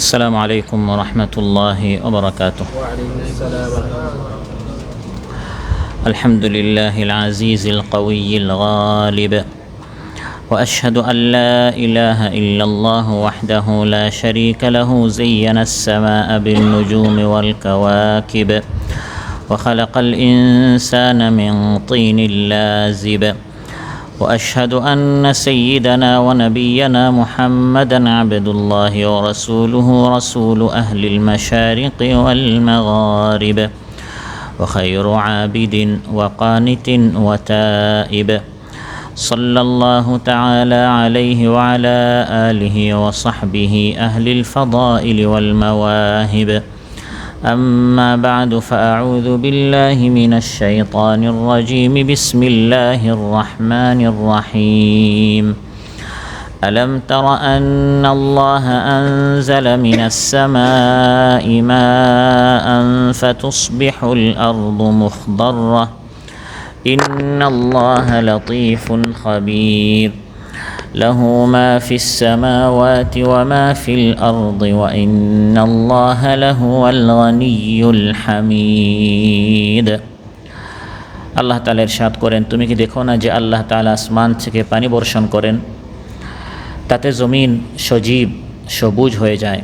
السلام عليكم ورحمة الله وبركاته. وعليكم السلام ورحمة الله. الحمد لله العزيز القوي الغالب، وأشهد أن لا إله إلا الله وحده لا شريك له زين السماء بالنجوم والكواكب، وخلق الإنسان من طين لازب، وأشهد أن سيدنا ونبينا محمدًا عبد الله ورسوله رسول أهل المشارق والمغارب، وخير عابد وقانت وتائب، صلى الله تعالى عليه وعلى آله وصحبه أهل الفضائل والمواهب. أما بعد فأعوذ بالله من الشيطان الرجيم. بسم الله الرحمن الرحيم. ألم تر أن الله أنزل من السماء ماء فتصبح الأرض مخضرة إن الله لطيف خبير له ما في السماوات وما في الأرض وإن الله لهو الغني الحميد. আল্লাহ তাআলা ইরশাদ করেন, তুমি কি দেখো না যে আল্লাহ তাআলা আসমান থেকে পানি বর্ষণ করেন, তাতে জমিন সজীব সবুজ হয়ে যায়।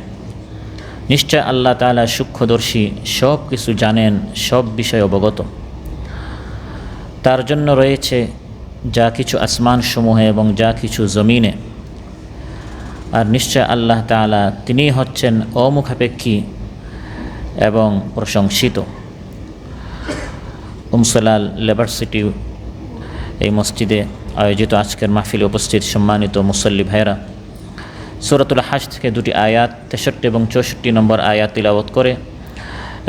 নিশ্চয় আল্লাহ তাআলা সূক্ষ্মদর্শী, সব কিছু জানেন, সব বিষয়ে অবগত। তার জন্য রয়েছে যা কিছু আসমান সমূহে এবং যা কিছু জমিনে। আর নিশ্চয় আল্লাহ তাআলা তিনিই হচ্ছেন অমুখাপেক্ষী এবং প্রশংসিত। উমসালাল লেবার সিটি এই মসজিদে আয়োজিত আজকের মাহফিলে উপস্থিত সম্মানিত মুসল্লি ভাইরা, সূরাতুল হাজ থেকে দুটি আয়াত 63 এবং 64 নম্বর আয়াত তিলাওয়াত করে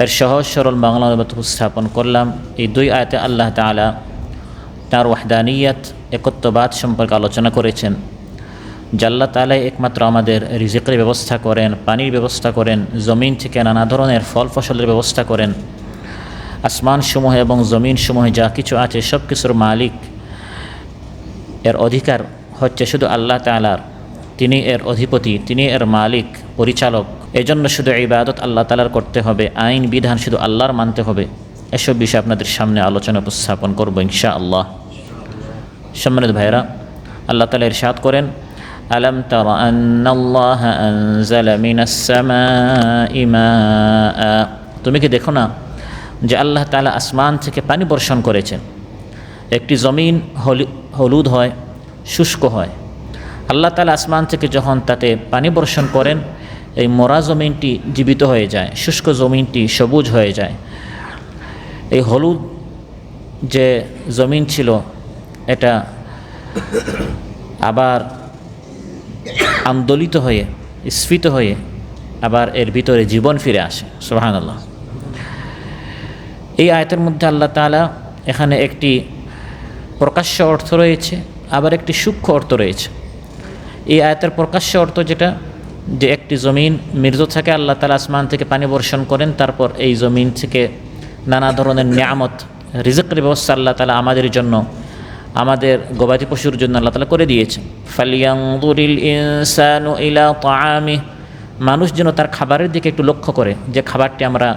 এর সহজ সরল বাংলা অনুবাদ উপস্থাপন করলাম। এই দুই আয়াতে আল্লাহ তাআলা তার ওয়াহদানিয়ত, একত্ববাদ সম্পর্কে আলোচনা করেছেন। যে আল্লাহ তাআলা একমাত্র আমাদের রিজিকের ব্যবস্থা করেন, পানির ব্যবস্থা করেন, জমিন থেকে নানা ধরনের ফল ফসলের ব্যবস্থা করেন। আসমানসমূহ এবং জমিনসমূহে যা কিছু আছে সব কিছুর মালিক, এর অধিকার হচ্ছে শুধু আল্লাহ তাআলার। তিনি এর অধিপতি, তিনি এর মালিক, পরিচালক। এজন্য শুধু ইবাদত আল্লাহ তাআলার করতে হবে, আইন বিধান শুধু আল্লাহর মানতে হবে। এসব বিষয়ে আপনাদের সামনে আলোচনা উপস্থাপন করব ইনশাআল্লাহ। সম্মানিত ভাইরা, আল্লাহ তাআলা ইরশাদ করেন, আলাম তারা আন্নাল্লাহা আনজালা মিনাস সামাই মাআ, তুমি কি দেখো না যে আল্লাহ তাআলা আসমান থেকে পানি বর্ষণ করেছেন। একটি জমিন হলুদ হয়, শুষ্ক হয়। আল্লাহ তাআলা আসমান থেকে যখন তাতে পানি বর্ষণ করেন, এই মরা জমিনটি জীবিত হয়ে যায়, শুষ্ক জমিনটি সবুজ হয়ে যায়। এই হলুদ যে জমিন ছিল, এটা আবার আন্দোলিত হয়ে, স্ফীত হয়ে আবার এর ভিতরে জীবন ফিরে আসে। সুবহানাল্লাহ। এই আয়াতের মধ্যে আল্লাহ তাআলা এখানে একটি প্রকাশ্য অর্থ রয়েছে, আবার একটি সূক্ষ্ম অর্থ রয়েছে। এই আয়াতের প্রকাশ্য অর্থ যেটা, যে একটি জমিন মৃত থাকে, আল্লাহ তাআলা আসমান থেকে পানি বর্ষণ করেন, তারপর এই জমিন থেকে নানা ধরনের নিয়ামত, রিজিকের ব্যবস্থা আল্লাহ তাআলা আমাদের জন্য, আমাদের গবাদি পশুর জন্য আল্লাহ তাআলা করে দিয়েছেন। ফালিয়ানজুরিল ইনসানু ইলা তাআমিহি, মানুষ যেন তার খাবারের দিকে একটু লক্ষ্য করে, যে খাবারটি আমরা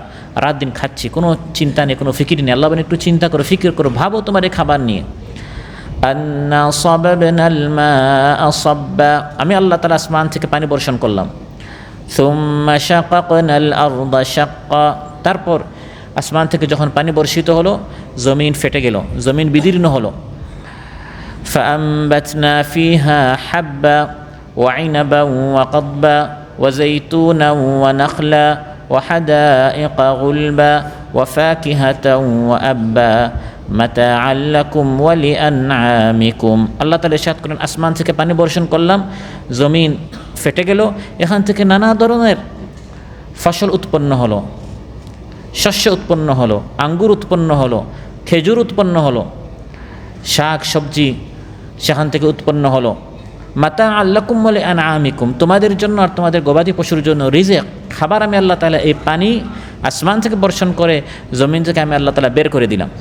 রাত দিন খাচ্ছি, কোনো চিন্তা নেই, কোনো ফিকির নেই। আল্লাহ বলেন একটু চিন্তা করো, ফিকির করো, ভাবো তোমার এই খাবার নিয়ে। আন্না সাবাবনাল মাআ সাব্বা, আমি আল্লাহ তাআলা আসমান থেকে পানি বর্ষণ করলাম। সুম্মা শাকাকনাল আরদা শাক্কা, তারপর আসমান থেকে যখন পানি বর্ষিত হলো, জমিন ফেটে গেল, জমিন বিদীর্ণ হলো। ফাআমবাতনা ফিহা হাব্বা ওয়া ইনাবা ওয়া কাদবা ওয়া যাইতুনা ওয়া নাখলা ওয়া হাদাইকা গুলবা ওয়া ফাকিহাতাও ওয়া আব্বা মাতাআল লাকুম ওয়া লিআনআমিকুম। আল্লাহ তাআলা ইরশাদ করেন, আসমান থেকে পানি বর্ষণ করলাম, জমিন ফেটে গেল, এখান থেকে নানা ধরনের ফসল উৎপন্ন হলো, শস্য উৎপন্ন হলো, আঙ্গুর উৎপন্ন হলো, খেজুর উৎপন্ন হলো, শাক সবজি সেখান থেকে উৎপন্ন হলো। মাতাআল লাকুম ওয়া লিআনআমিকুম, তোমাদের জন্য আর তোমাদের গবাদি পশুর জন্য রিজিক, খাবার আমি আল্লাহ তাআলা এই পানি আসমান থেকে বর্ষণ করে জমিন থেকে আমি আল্লাহ তাআলা বের করে দিলাম।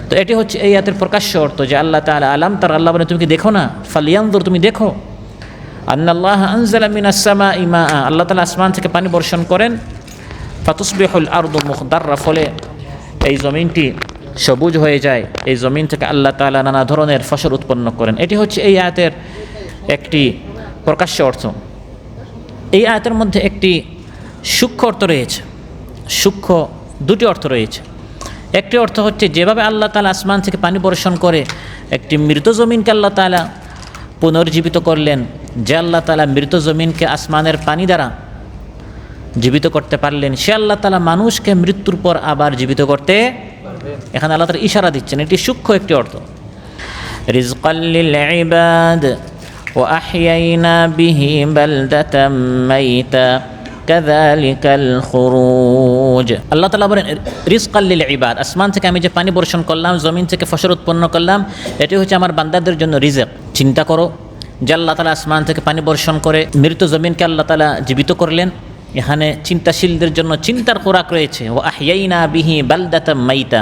তো এটি হচ্ছে এই আয়াতের প্রকাশ্য অর্থ, যে আল্লাহ তাআলা আলাম তার, আল্লাহ বলে তুমি কি দেখো না, ফালিয়ানজুর, তুমি দেখো, আন্নাল্লাহ আনজালা মিনাস সামাই মা, আল্লাহ তাআলা আসমান থেকে পানি বর্ষণ করেন। ফাতুসবিহুল আরদু মুখদাররা, ফলে এই জমিনটি সবুজ হয়ে যায়। এই জমিন থেকে আল্লাহ তাআলা নানা ধরনের ফসল উৎপন্ন করেন। এটি হচ্ছে এই আয়াতের একটি প্রকাশ্য অর্থ। এই আয়াতের মধ্যে একটি সূক্ষ্ম অর্থ রয়েছে, সূক্ষ্ম দুটি অর্থ রয়েছে। একটি অর্থ হচ্ছে যেভাবে আল্লাহ তাআলা আসমান থেকে পানি বর্ষণ করে একটি মৃত জমিনকে আল্লাহ তাআলা পুনর্জীবিত করলেন, যে আল্লাহ তাআলা মৃত জমিনকে আসমানের পানি দ্বারা জীবিত করতে পারলেন, সে আল্লাহ তাআলা মানুষকে মৃত্যুর পর আবার জীবিত করতে, এখানে আল্লাহ তাআলা ইশারা দিচ্ছেন, এটি সূক্ষ্ম একটি অর্থ। রিজকাল লিল ইবাদ ওয়া আহইয়াইনা বিহি বালদাতাম মাইতা কাযালিকাল খুরুজ। আল্লাহ তাআলা বলেন রিজকাল লিল ইবাদ, আসমান থেকে আমি যে পানি বর্ষণ করলাম, জমিন থেকে ফসল উৎপন্ন করলাম, এটি হচ্ছে আমার বান্দাদের জন্য রিজক। চিন্তা করো যে আল্লাহ তাআলা আসমান থেকে পানি বর্ষণ করে মৃত জমিনকে আল্লাহ তাআলা জীবিত করলেন। এখানে চিন্তাশীলদের জন্য চিন্তার খোরাক রয়েছে। ওয়া আহইয়াইনা বিহি বালদাতাম মাইতা,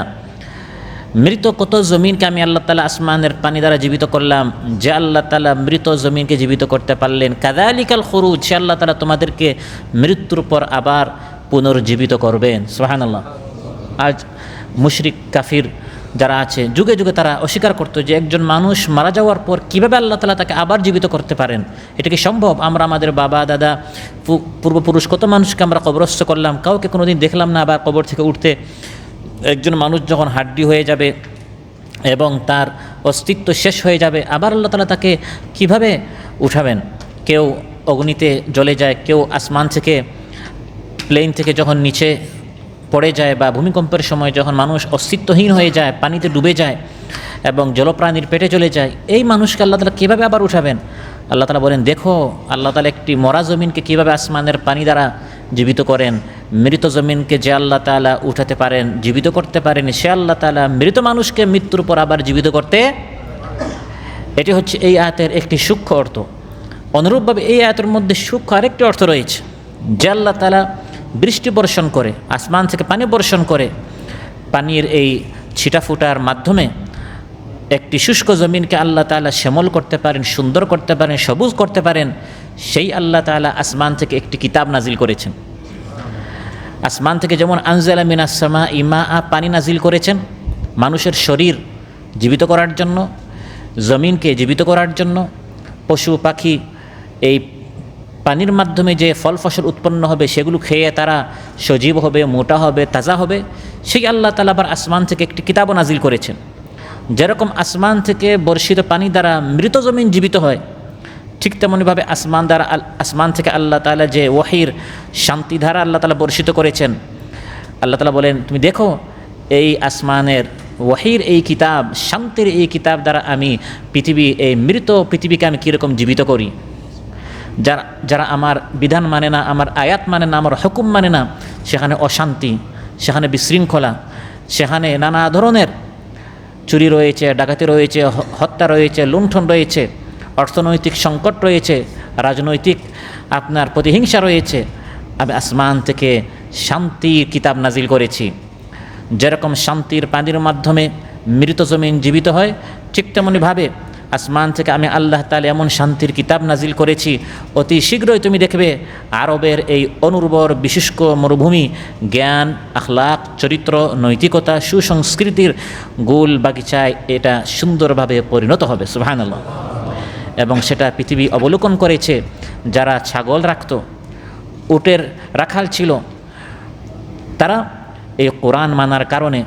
মৃত কত জমিনকে আমি আল্লাহ তাআলা আসমানের পানি দ্বারা জীবিত করলাম, যে আল্লাহ তাআলা মৃত জমিনকে জীবিত করতে পারলেন। কাযালিকাল খুরুজ, সে আল্লাহ তাআলা তোমাদেরকে মৃত্যুর পর আবার পুনর্জীবিত করবেন। সুবহানাল্লাহ। আজ মুশরিক কাফির যারা আছে, যুগে যুগে তারা অস্বীকার করতো যে একজন মানুষ মারা যাওয়ার পর কীভাবে আল্লাহ তাআলা তাকে আবার জীবিত করতে পারেন, এটা কি সম্ভব? আমরা আমাদের বাবা দাদা পূর্বপুরুষ কত মানুষকে আমরা কবরস্থ করলাম, কাউকে কোনোদিন দেখলাম না আবার কবর থেকে উঠতে। একজন মানুষ যখন হাড্ডি হয়ে যাবে এবং তার অস্তিত্ব শেষ হয়ে যাবে, আবার আল্লাহ তাআলা তাকে কিভাবে উঠাবেন? কেউ অগ্নিতে জ্বলে যায়, কেউ আসমান থেকে প্লেন থেকে যখন নিচে পড়ে যায়, বা ভূমিকম্পের সময় যখন মানুষ অস্তিত্বহীন হয়ে যায়, পানিতে ডুবে যায় এবং জলপ্রাণীর পেটে চলে যায়, এই মানুষকে আল্লাহ তাআলা কীভাবে আবার উঠাবেন? আল্লাহ তাআলা বলেন দেখো আল্লাহ তাআলা একটি মরা জমিনকে কীভাবে আসমানের পানি দ্বারা জীবিত করেন। মৃত জমিনকে যে আল্লাহ তাআলা উঠাতে পারেন, জীবিত করতে পারেন, সে আল্লাহ তাআলা মৃত মানুষকে মৃত্যুর পর আবার জীবিত করতে। এটি হচ্ছে এই আয়াতের একটি সূক্ষ্ম অর্থ। অনুরূপভাবে এই আয়াতের মধ্যে সূক্ষ্ম আরেকটি অর্থ রয়েছে, যে আল্লাহ তাআলা বৃষ্টি বর্ষণ করে, আসমান থেকে পানি বর্ষণ করে, পানির এই ছিটাফুটার মাধ্যমে একটি শুষ্ক জমিনকে আল্লাহ তাআলা শ্যামল করতে পারেন, সুন্দর করতে পারেন, সবুজ করতে পারেন। সেই আল্লাহ তাআলা আসমান থেকে একটি কিতাব নাজিল করেছেন। আসমান থেকে যেমন আনজালা মিনাস সামাই মা, পানি নাজিল করেছেন মানুষের শরীর জীবিত করার জন্য, জমিনকে জীবিত করার জন্য, পশু পাখি এই পানির মাধ্যমে যে ফল ফসল উৎপন্ন হবে সেগুলো খেয়ে তারা সজীব হবে, মোটা হবে, তাজা হবে। সেই আল্লাহ তাআলা আবার আসমান থেকে একটি কিতাবও নাজিল করেছেন। যেরকম আসমান থেকে বর্ষিত পানি দ্বারা মৃত জমিন জীবিত হয়, ঠিক তেমনইভাবে আসমান থেকে আল্লাহ তাআলা যে ওয়াহির শান্তিধারা আল্লাহ তাআলা বর্ষিত করেছেন। আল্লাহ তাআলা বলেন তুমি দেখো এই আসমানের ওয়াহির এই কিতাব, শান্তির এই কিতাব দ্বারা আমি এই মৃত পৃথিবীকে আমি কীরকম জীবিত করি। যারা আমার বিধান মানে না, আমার আয়াত মানে না, আমার হুকুম মানে না, সেখানে অশান্তি, সেখানে বিশৃঙ্খলা, সেখানে নানা ধরনের চুরি রয়েছে, ডাকাতি রয়েছে, হত্যা রয়েছে, লুণ্ঠন রয়েছে, অর্থনৈতিক সংকট রয়েছে, রাজনৈতিক আপনার প্রতিহিংসা রয়েছে। আমি আসমান থেকে শান্তির কিতাব নাজিল করেছি। যেরকম শান্তির পানির মাধ্যমে মৃত জমিন জীবিত হয়, ঠিক তেমনইভাবে আসমান থেকে আমি আল্লাহ তাআলা এমন শান্তির কিতাব নাজিল করেছি, অতি শীঘ্রই তুমি দেখবে আরবের এই অনুর্বর বিশুষ্ক মরুভূমি জ্ঞান, আখলাক, চরিত্র, নৈতিকতা, সুসংস্কৃতির গোল বাগিচায় এটা সুন্দরভাবে পরিণত হবে। সুবহানাল্লাহ। এবং সেটা পৃথিবী অবলোকন করেছে। যারা ছাগল রাখত, উটের রাখাল ছিল, তারা এই কোরআন মানার কারণে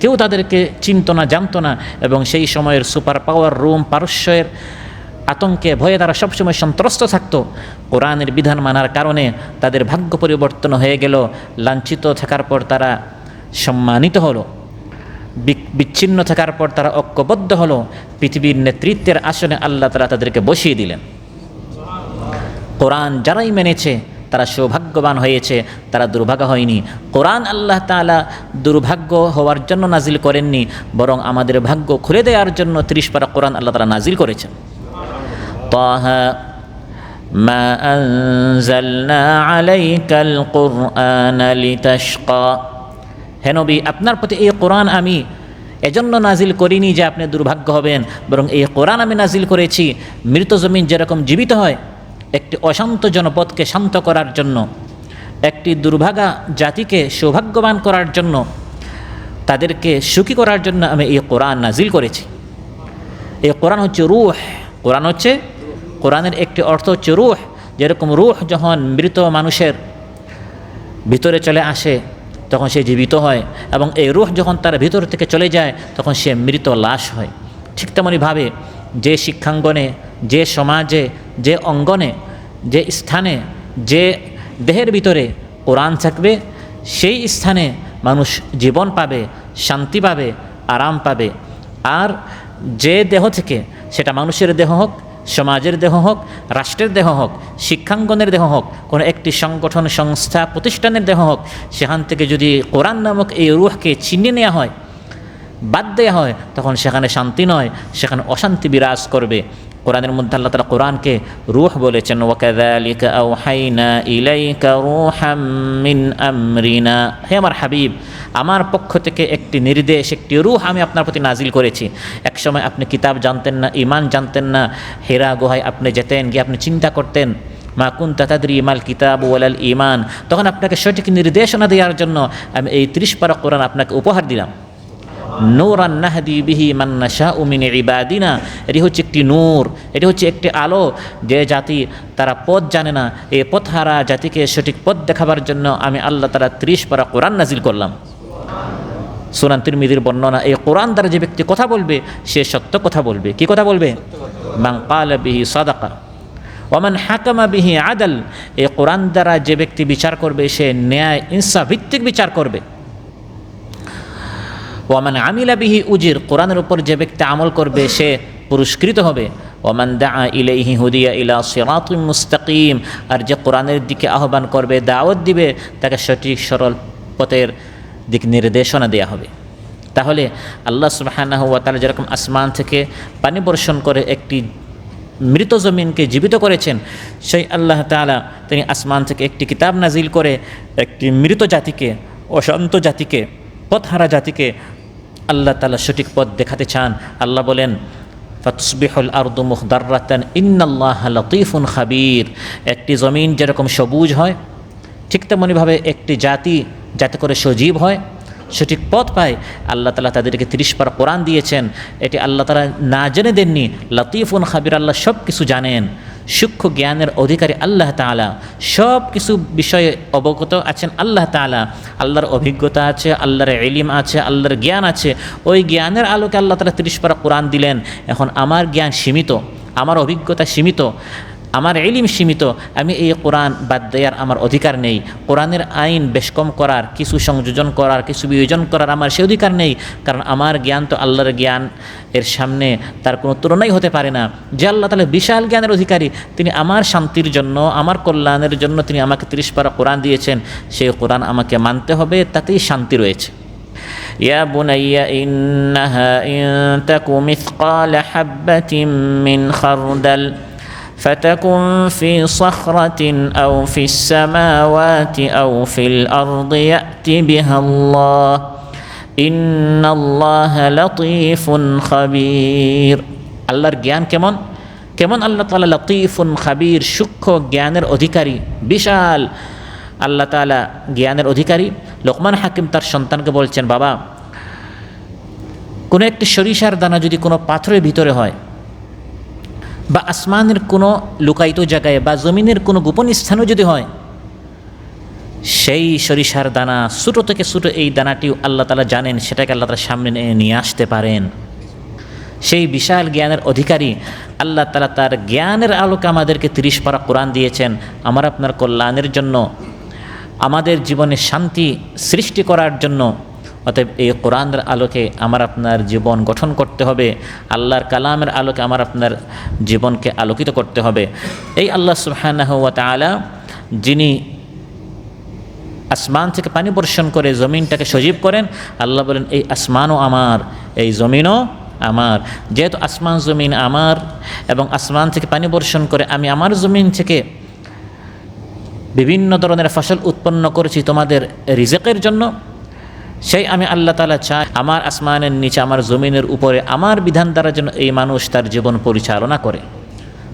কেউ তাদেরকে চিনত না, জানত না, এবং সেই সময়ের সুপার পাওয়ার রোম পারস্যের আতঙ্কে ভয়ে তারা সবসময় সন্ত্রস্ত থাকত। কোরআনের বিধান মানার কারণে তাদের ভাগ্য পরিবর্তন হয়ে গেল। লাঞ্ছিত থাকার পর তারা সম্মানিত হলো, বিচ্ছিন্ন থাকার পর তারা ঐক্যবদ্ধ হলো। পৃথিবীর নেতৃত্বের আসনে আল্লাহ তাআলা তাদেরকে বসিয়ে দিলেন। কোরআন যারাই মেনেছে তারা সৌভাগ্যবান হয়েছে, তারা দুর্ভাগা হয়নি। কোরআন আল্লাহ তাআলা দুর্ভাগ্য হওয়ার জন্য নাজিল করেননি, বরং আমাদের ভাগ্য খুলে দেওয়ার জন্য 30 পারা কোরআন আল্লাহ তাআলা নাজিল করেছেন। তাহা মা আনজালনা আলাইকাল কুরআনা লিতাশকা, হে নবী আপনার প্রতি এই কোরআন আমি এজন্য নাজিল করিনি যে আপনি দুর্ভাগ্য হবেন, বরং এই কোরআন আমি নাজিল করেছি মৃত জমিন যেরকম জীবিত হয় একটি অশান্ত জনপদকে শান্ত করার জন্য, একটি দুর্ভাগা জাতিকে সৌভাগ্যবান করার জন্য, তাদেরকে সুখী করার জন্য আমি এই কোরআন নাজিল করেছি। এই কোরআন হচ্ছে রূহ। কোরআনের একটি অর্থ হচ্ছে রূহ। যেরকম রূহ যখন মৃত মানুষের ভিতরে চলে আসে তখন সে জীবিত হয়, এবং এই রূহ যখন তার ভিতর থেকে চলে যায় তখন সে মৃত লাশ হয়। ঠিক তেমনইভাবে যে শিক্ষাঙ্গনে, যে সমাজে, যে অঙ্গনে, যে স্থানে, যে দেহের ভিতরে কোরআন থাকবে সেই স্থানে মানুষ জীবন পাবে, শান্তি পাবে, আরাম পাবে। আর যে দেহ থেকে, সেটা মানুষের দেহ হোক, সমাজের দেহ হোক, রাষ্ট্রের দেহ হোক, শিক্ষাঙ্গনের দেহ হোক, কোনো একটি সংগঠন, সংস্থা, প্রতিষ্ঠানের দেহ হোক, সেখান থেকে যদি কোরআন নামক এই রূহকে ছিনিয়ে নেওয়া হয়, বাদ দেওয়া হয়, তখন সেখানে শান্তি নয়, সেখানে অশান্তি বিরাজ করবে। কোরআনের মধ্যে আল্লাহ তাআলা কোরআনকে রূহ বলেছেন, ওয়াকাযালিকা আওহাইনা ইলাইকা রূহাম মিন আমরিনা। হে আমার হাবিব, আমার পক্ষ থেকে একটি নির্দেশ, একটি রূহ আমি আপনার প্রতি নাজিল করেছি। একসময় আপনি কিতাব জানতেন না, ঈমান জানতেন না, হেরা গুহায় আপনি যেতেন, গিয়ে আপনি চিন্তা করতেন, মা কুনতা তাদরি মাল কিতাব ওয়ালাল ঈমান। তখন আপনাকে সঠিক নির্দেশনা দেওয়ার জন্য আমি এই 30 পারা কোরআন আপনাকে উপহার দিলাম। নূরান নাহদি বিহি মান নাশাউ মিন ইবাদিনা। এটি হচ্ছে একটি নূর, এটি হচ্ছে একটি আলো। যে জাতি তারা পথ জানে না, এই পথহারা জাতিকে সঠিক পথ দেখাবার জন্য আমি আল্লাহ তাআলা 30 পারা কোরআন নাজিল করলাম। সুনান তিরমিজির বর্ণনা, এই কোরআন দ্বারা যে ব্যক্তি কথা বলবে সে সত্য কথা বলবে। কি কথা বলবে? মান ক্বালা বিহি সাদাকা ওয়া মান হাকামা বিহি আদাল। এই কোরআন দ্বারা যে ব্যক্তি বিচার করবে সে ন্যায় ইনসাফ ভিত্তিক বিচার করবে। ওয়ামান আমিলা বিহি উজির। কোরআনের উপর যে ব্যক্তি আমল করবে সে পুরস্কৃত হবে। ওয়ামান দাআ ইলাইহি হুদিয়া ইলা সিরাতিম মুস্তাকিম। আর যে কোরআনের দিকে আহ্বান করবে, দাওয়াত দিবে, তাকে সঠিক সরল পথের দিক নির্দেশনা দেওয়া হবে। তাহলে আল্লাহ সুবহানাহু ওয়া তাআলা যেরকম আসমান থেকে পানি বর্ষণ করে একটি মৃত জমিনকে জীবিত করেছেন, সেই আল্লাহ তাআলা তিনি আসমান থেকে একটি কিতাব নাজিল করে একটি মৃত জাতিকে, অশান্ত জাতিকে, পথহারা জাতিকে আল্লাহ তাআলা সঠিক পথ দেখাতে চান। আল্লাহ বলেন, ফাতুসবিহুল আরদু মুখদাররাতান ইন্নাল্লাহা লতীফুন খাবীর। একটি জমিন যেরকম সবুজ হয়, ঠিক তেমনিভাবে একটি জাতি যাতে করে সজীব হয়, সঠিক পথ পায়, আল্লাহ তাআলা তাদেরকে 30 পারা কোরআন দিয়েছেন। এটি আল্লাহ তাআলা না জেনে দেননি। লতীফুন খাবীর, আল্লাহ সব কিছু জানেন, সূক্ষ্ম জ্ঞানের অধিকারী আল্লাহ তাআলা, সব কিছু বিষয়ে অবগত আছেন আল্লাহ তাআলা। আল্লাহর অভিজ্ঞতা আছে, আল্লাহর ইলম আছে, আল্লাহর জ্ঞান আছে। ওই জ্ঞানের আলোকে আল্লাহ তাআলা 30 পারা কোরআন দিলেন। এখন আমার জ্ঞান সীমিত, আমার অভিজ্ঞতা সীমিত, আমার ইলম সীমিত, আমি এই কোরআন বাদ দেওয়ার আমার অধিকার নেই। কোরআনের আইন বেশ কম করার, কিছু সংযোজন করার, কিছু বিয়োজন করার আমার সে অধিকার নেই। কারণ আমার জ্ঞান তো আল্লাহর জ্ঞান, এর সামনে তার কোনো তুলনাই হতে পারে না। যে আল্লাহ তাআলা বিশাল জ্ঞানের অধিকারী, তিনি আমার শান্তির জন্য, আমার কল্যাণের জন্য তিনি আমাকে 30 পারা কোরআন দিয়েছেন। সেই কোরআন আমাকে মানতে হবে, তাতেই শান্তি রয়েছে। ইয়া বুনাইয়া ইন্নাহা ইন তাকু মিসকালা হাববাতিন মিন খারদাল فتكن في صخرة أو في السماوات أو في الأرض يأت بها الله إن الله لطيف خبير। আল্লাহর জ্ঞান কেমন কেমন আল্লাহ তাআলা লতীফুন খাবীর, সূক্ষ্ম জ্ঞানের অধিকারী, বিশাল আল্লাহ তাআলা জ্ঞানের অধিকারী। লোকমান হাকিম তার সন্তানকে বলছেন, বাবা, কোনো একটি সরিষার দানা যদি কোনো পাথরের ভিতরে হয়, বা আসমানের কোনো লুকায়িত জায়গায়, বা জমিনের কোনো গোপন স্থানও যদি হয়, সেই সরিষার দানা, ছোটো থেকে ছোটো এই দানাটিও আল্লাহ তাআলা জানেন, সেটাকে আল্লাহ তাআলা সামনে নিয়ে আসতে পারেন। সেই বিশাল জ্ঞানের অধিকারী আল্লাহ তাআলা তার জ্ঞানের আলোকে আমাদেরকে 30 পারা কোরআন দিয়েছেন আমার আপনার কল্যাণের জন্য, আমাদের জীবনে শান্তি সৃষ্টি করার জন্য। অতএব এই কোরআনের আলোকে আমার আপনার জীবন গঠন করতে হবে, আল্লাহর কালামের আলোকে আমার আপনার জীবনকে আলোকিত করতে হবে। এই আল্লাহ সুবহানাহু ওয়া তাআলা যিনি আসমান থেকে পানি বর্ষণ করে জমিনটাকে সজীব করেন, আল্লাহ বলেন এই আসমানও আমার, এই জমিনও আমার। যেহেতু আসমান জমিন আমার এবং আসমান থেকে পানি বর্ষণ করে আমি আমার জমিন থেকে বিভিন্ন ধরনের ফসল উৎপন্ন করেছি তোমাদের রিজেকের জন্য, সেই আমি আল্লাহ তাআলা চাই আমার আসমানের নিচে, আমার জমিনের উপরে আমার বিধান দ্বারা যেন এই মানুষ তার জীবন পরিচালনা করে।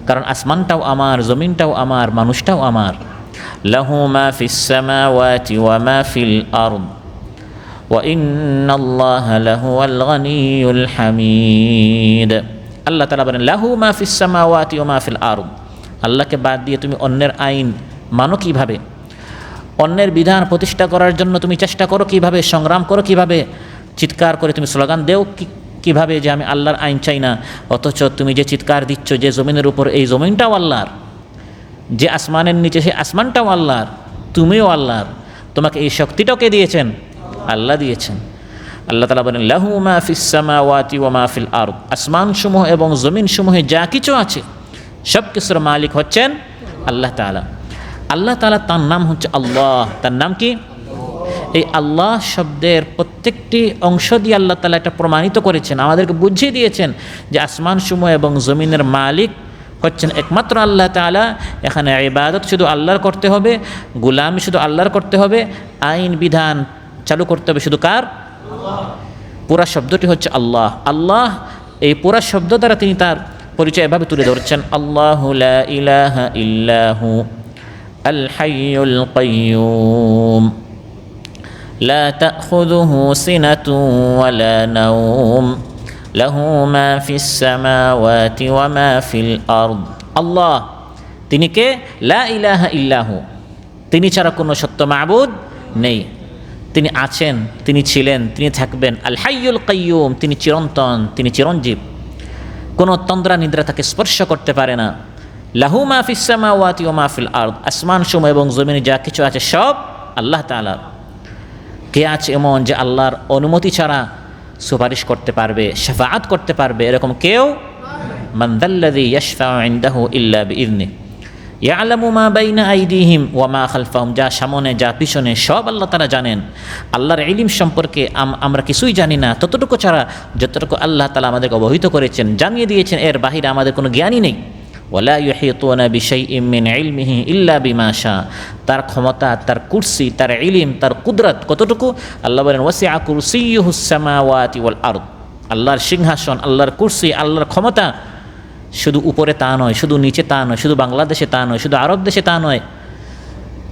কারণ আসমানটাও আমার, জমিনটাও আমার, মানুষটাও আমার। লাহু মা ফিস সামাওয়াতি ওয়া মা ফিল আরদ ওয়া ইন্নাল্লাহা লাহুয়াল গনিয়ুল হামিদ। আল্লাহ তাআলা বলেন লাহু মা ফিস সামাওয়াতি ওয়া মা ফিল আরদ। আল্লাহকে বাদ দিয়ে তুমি অন্যের আইন মানো কিভাবে? অন্যের বিধান প্রতিষ্ঠা করার জন্য তুমি চেষ্টা করো কিভাবে, সংগ্রাম করো কিভাবে, চিৎকার করে তুমি স্লোগান দেও কিভাবে যে আমি আল্লাহর আইন চাই না, অথচ তুমি যে চিৎকার দিচ্ছ যে জমিনের উপর, এই জমিনটাও আল্লাহর, যে আসমানের নিচে সেই আসমানটাও আল্লাহর, তুমিও আল্লাহর, তোমাকে এই শক্তিটাও কে দিয়েছেন? আল্লাহ দিয়েছেন। আল্লাহ তাআলা বলেন লাহু মা ফিস সামাওয়াতি ওয়া মা ফিল আরদ। আসমানসমূহ এবং জমিনসমূহে যা কিছু আছে সব কিছুর মালিক হচ্ছেন আল্লাহ তাআলা। আল্লাহ তাআলা, তার নাম হচ্ছে আল্লাহ। তার নাম কি? এই আল্লাহ শব্দের প্রত্যেকটি অংশ দিয়ে আল্লাহ তাআলা এটা প্রমাণিত করেছেন, আমাদেরকে বুঝিয়ে দিয়েছেন যে আসমানসমূহ এবং জমিনের মালিক হচ্ছেন একমাত্র আল্লাহ তাআলা। এখানে ইবাদত শুধু আল্লাহর করতে হবে, গোলামি শুধু আল্লাহর করতে হবে, আইন বিধান চালু করতে হবে শুধু কার? পুরা শব্দটি হচ্ছে আল্লাহ। আল্লাহ এই পুরা শব্দ দ্বারা তিনি তার পরিচয় এভাবে তুলে ধরছেন, আল্লাহু লা ইলাহা ইল্লাহু আল হাইয়ুল কাইয়্যুম লা তাখুযুহু সিনাতুন ওয়ালা নাওম লাহু মা ফিস সামাওয়াতি ওয়া মা ফিল আরদ। আল্লাহ তিনি কে? লা ইলাহা ইল্লাহু, তিনি ছাড়া কোনো সত্য মাবুদ নেই। তিনি আছেন, তিনি ছিলেন, তিনি থাকবেন। আল হাইয়ুল কাইয়্যুম, তিনি চিরন্তন, তিনি চিরঞ্জীব, কোনো তন্দ্রা নিদ্রা তাকে স্পর্শ করতে পারে না। লাহু মা ফিস সামাওয়াতি ওয়া মা ফিল আরদ, আসমানসমূহ এবং জমিনে যা কিছু আছে সব আল্লাহ তাআলার। কে আছে এমন যে আল্লাহর অনুমতি ছাড়া সুপারিশ করতে পারবে, শাফাআত করতে পারবে? এরকম কেউ? মান যাল্লাযী ইয়াশফাউ ইনদাহু ইল্লা বিইযনিহি ইয়ালামু মা বাইনা আইদিহিম ওয়া মা খালফাহুম, যা সামনে যা পিছনে সব আল্লাহ তাআলা জানেন। আল্লাহর ইলম সম্পর্কে আমরা কিছুই জানি না, ততটুকু ছাড়া যতটুকু আল্লাহ তাআলা আমাদেরকে অবহিত করেছেন, জানিয়ে দিয়েছেন, এর বাহিরে আমাদের কোনো জ্ঞানই নেই। ওয়ালা ইউহিতুনা বিশাইইম মিন ইলমিহি ইল্লা বিমা শা, তার ক্ষমতা, তার কুরসি, তার ইলম, তার কুদরত কতটুকু? আল্লাহ বলেন ওয়াসিআ কুরসিয়্যুহুস সামাওয়াতি ওয়াল আরদ। আল্লাহর সিংহাসন, আল্লাহর কুরসি, আল্লাহর ক্ষমতা শুধু উপরে তা নয়, শুধু নিচে তা নয়, শুধু বাংলাদেশে তা নয়, শুধু আরব দেশে তা নয়,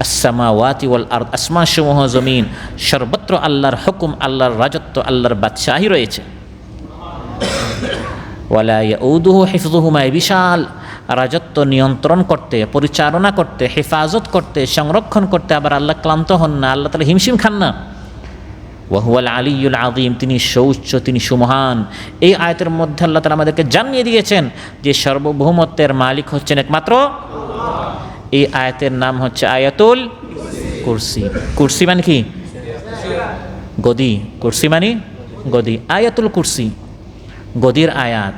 আস-সামাওয়াতি ওয়াল আরদ, আসমানসমূহ জমিন সর্বত্র আল্লাহর হুকুম, আল্লাহর রাজত্ব, আল্লাহর বাদশাহী রয়েছে। ওয়ালা ইয়াউদুহু হিফযুহুমা, বিশাল রাজত্ব নিয়ন্ত্রণ করতে, পরিচালনা করতে, হেফাজত করতে, সংরক্ষণ করতে আবার আল্লাহ ক্লান্ত হন না, আল্লাহ তাআলা হিমশিম খান না। ওয়া হুয়াল আলিয়্যুল আযীম, তিনি সুউচ্চ, তিনি সুমহান। এই আয়াতের মধ্যে আল্লাহ তাআলা আমাদেরকে জানিয়ে দিয়েছেন যে সার্বভৌমত্বের মালিক হচ্ছেন একমাত্র আল্লাহ। এই আয়াতের নাম হচ্ছে আয়াতুল কুরসি। কুরসি মানে কি? গদি। কুরসি মানে গদি। আয়াতুল কুরসি গদির আয়াত।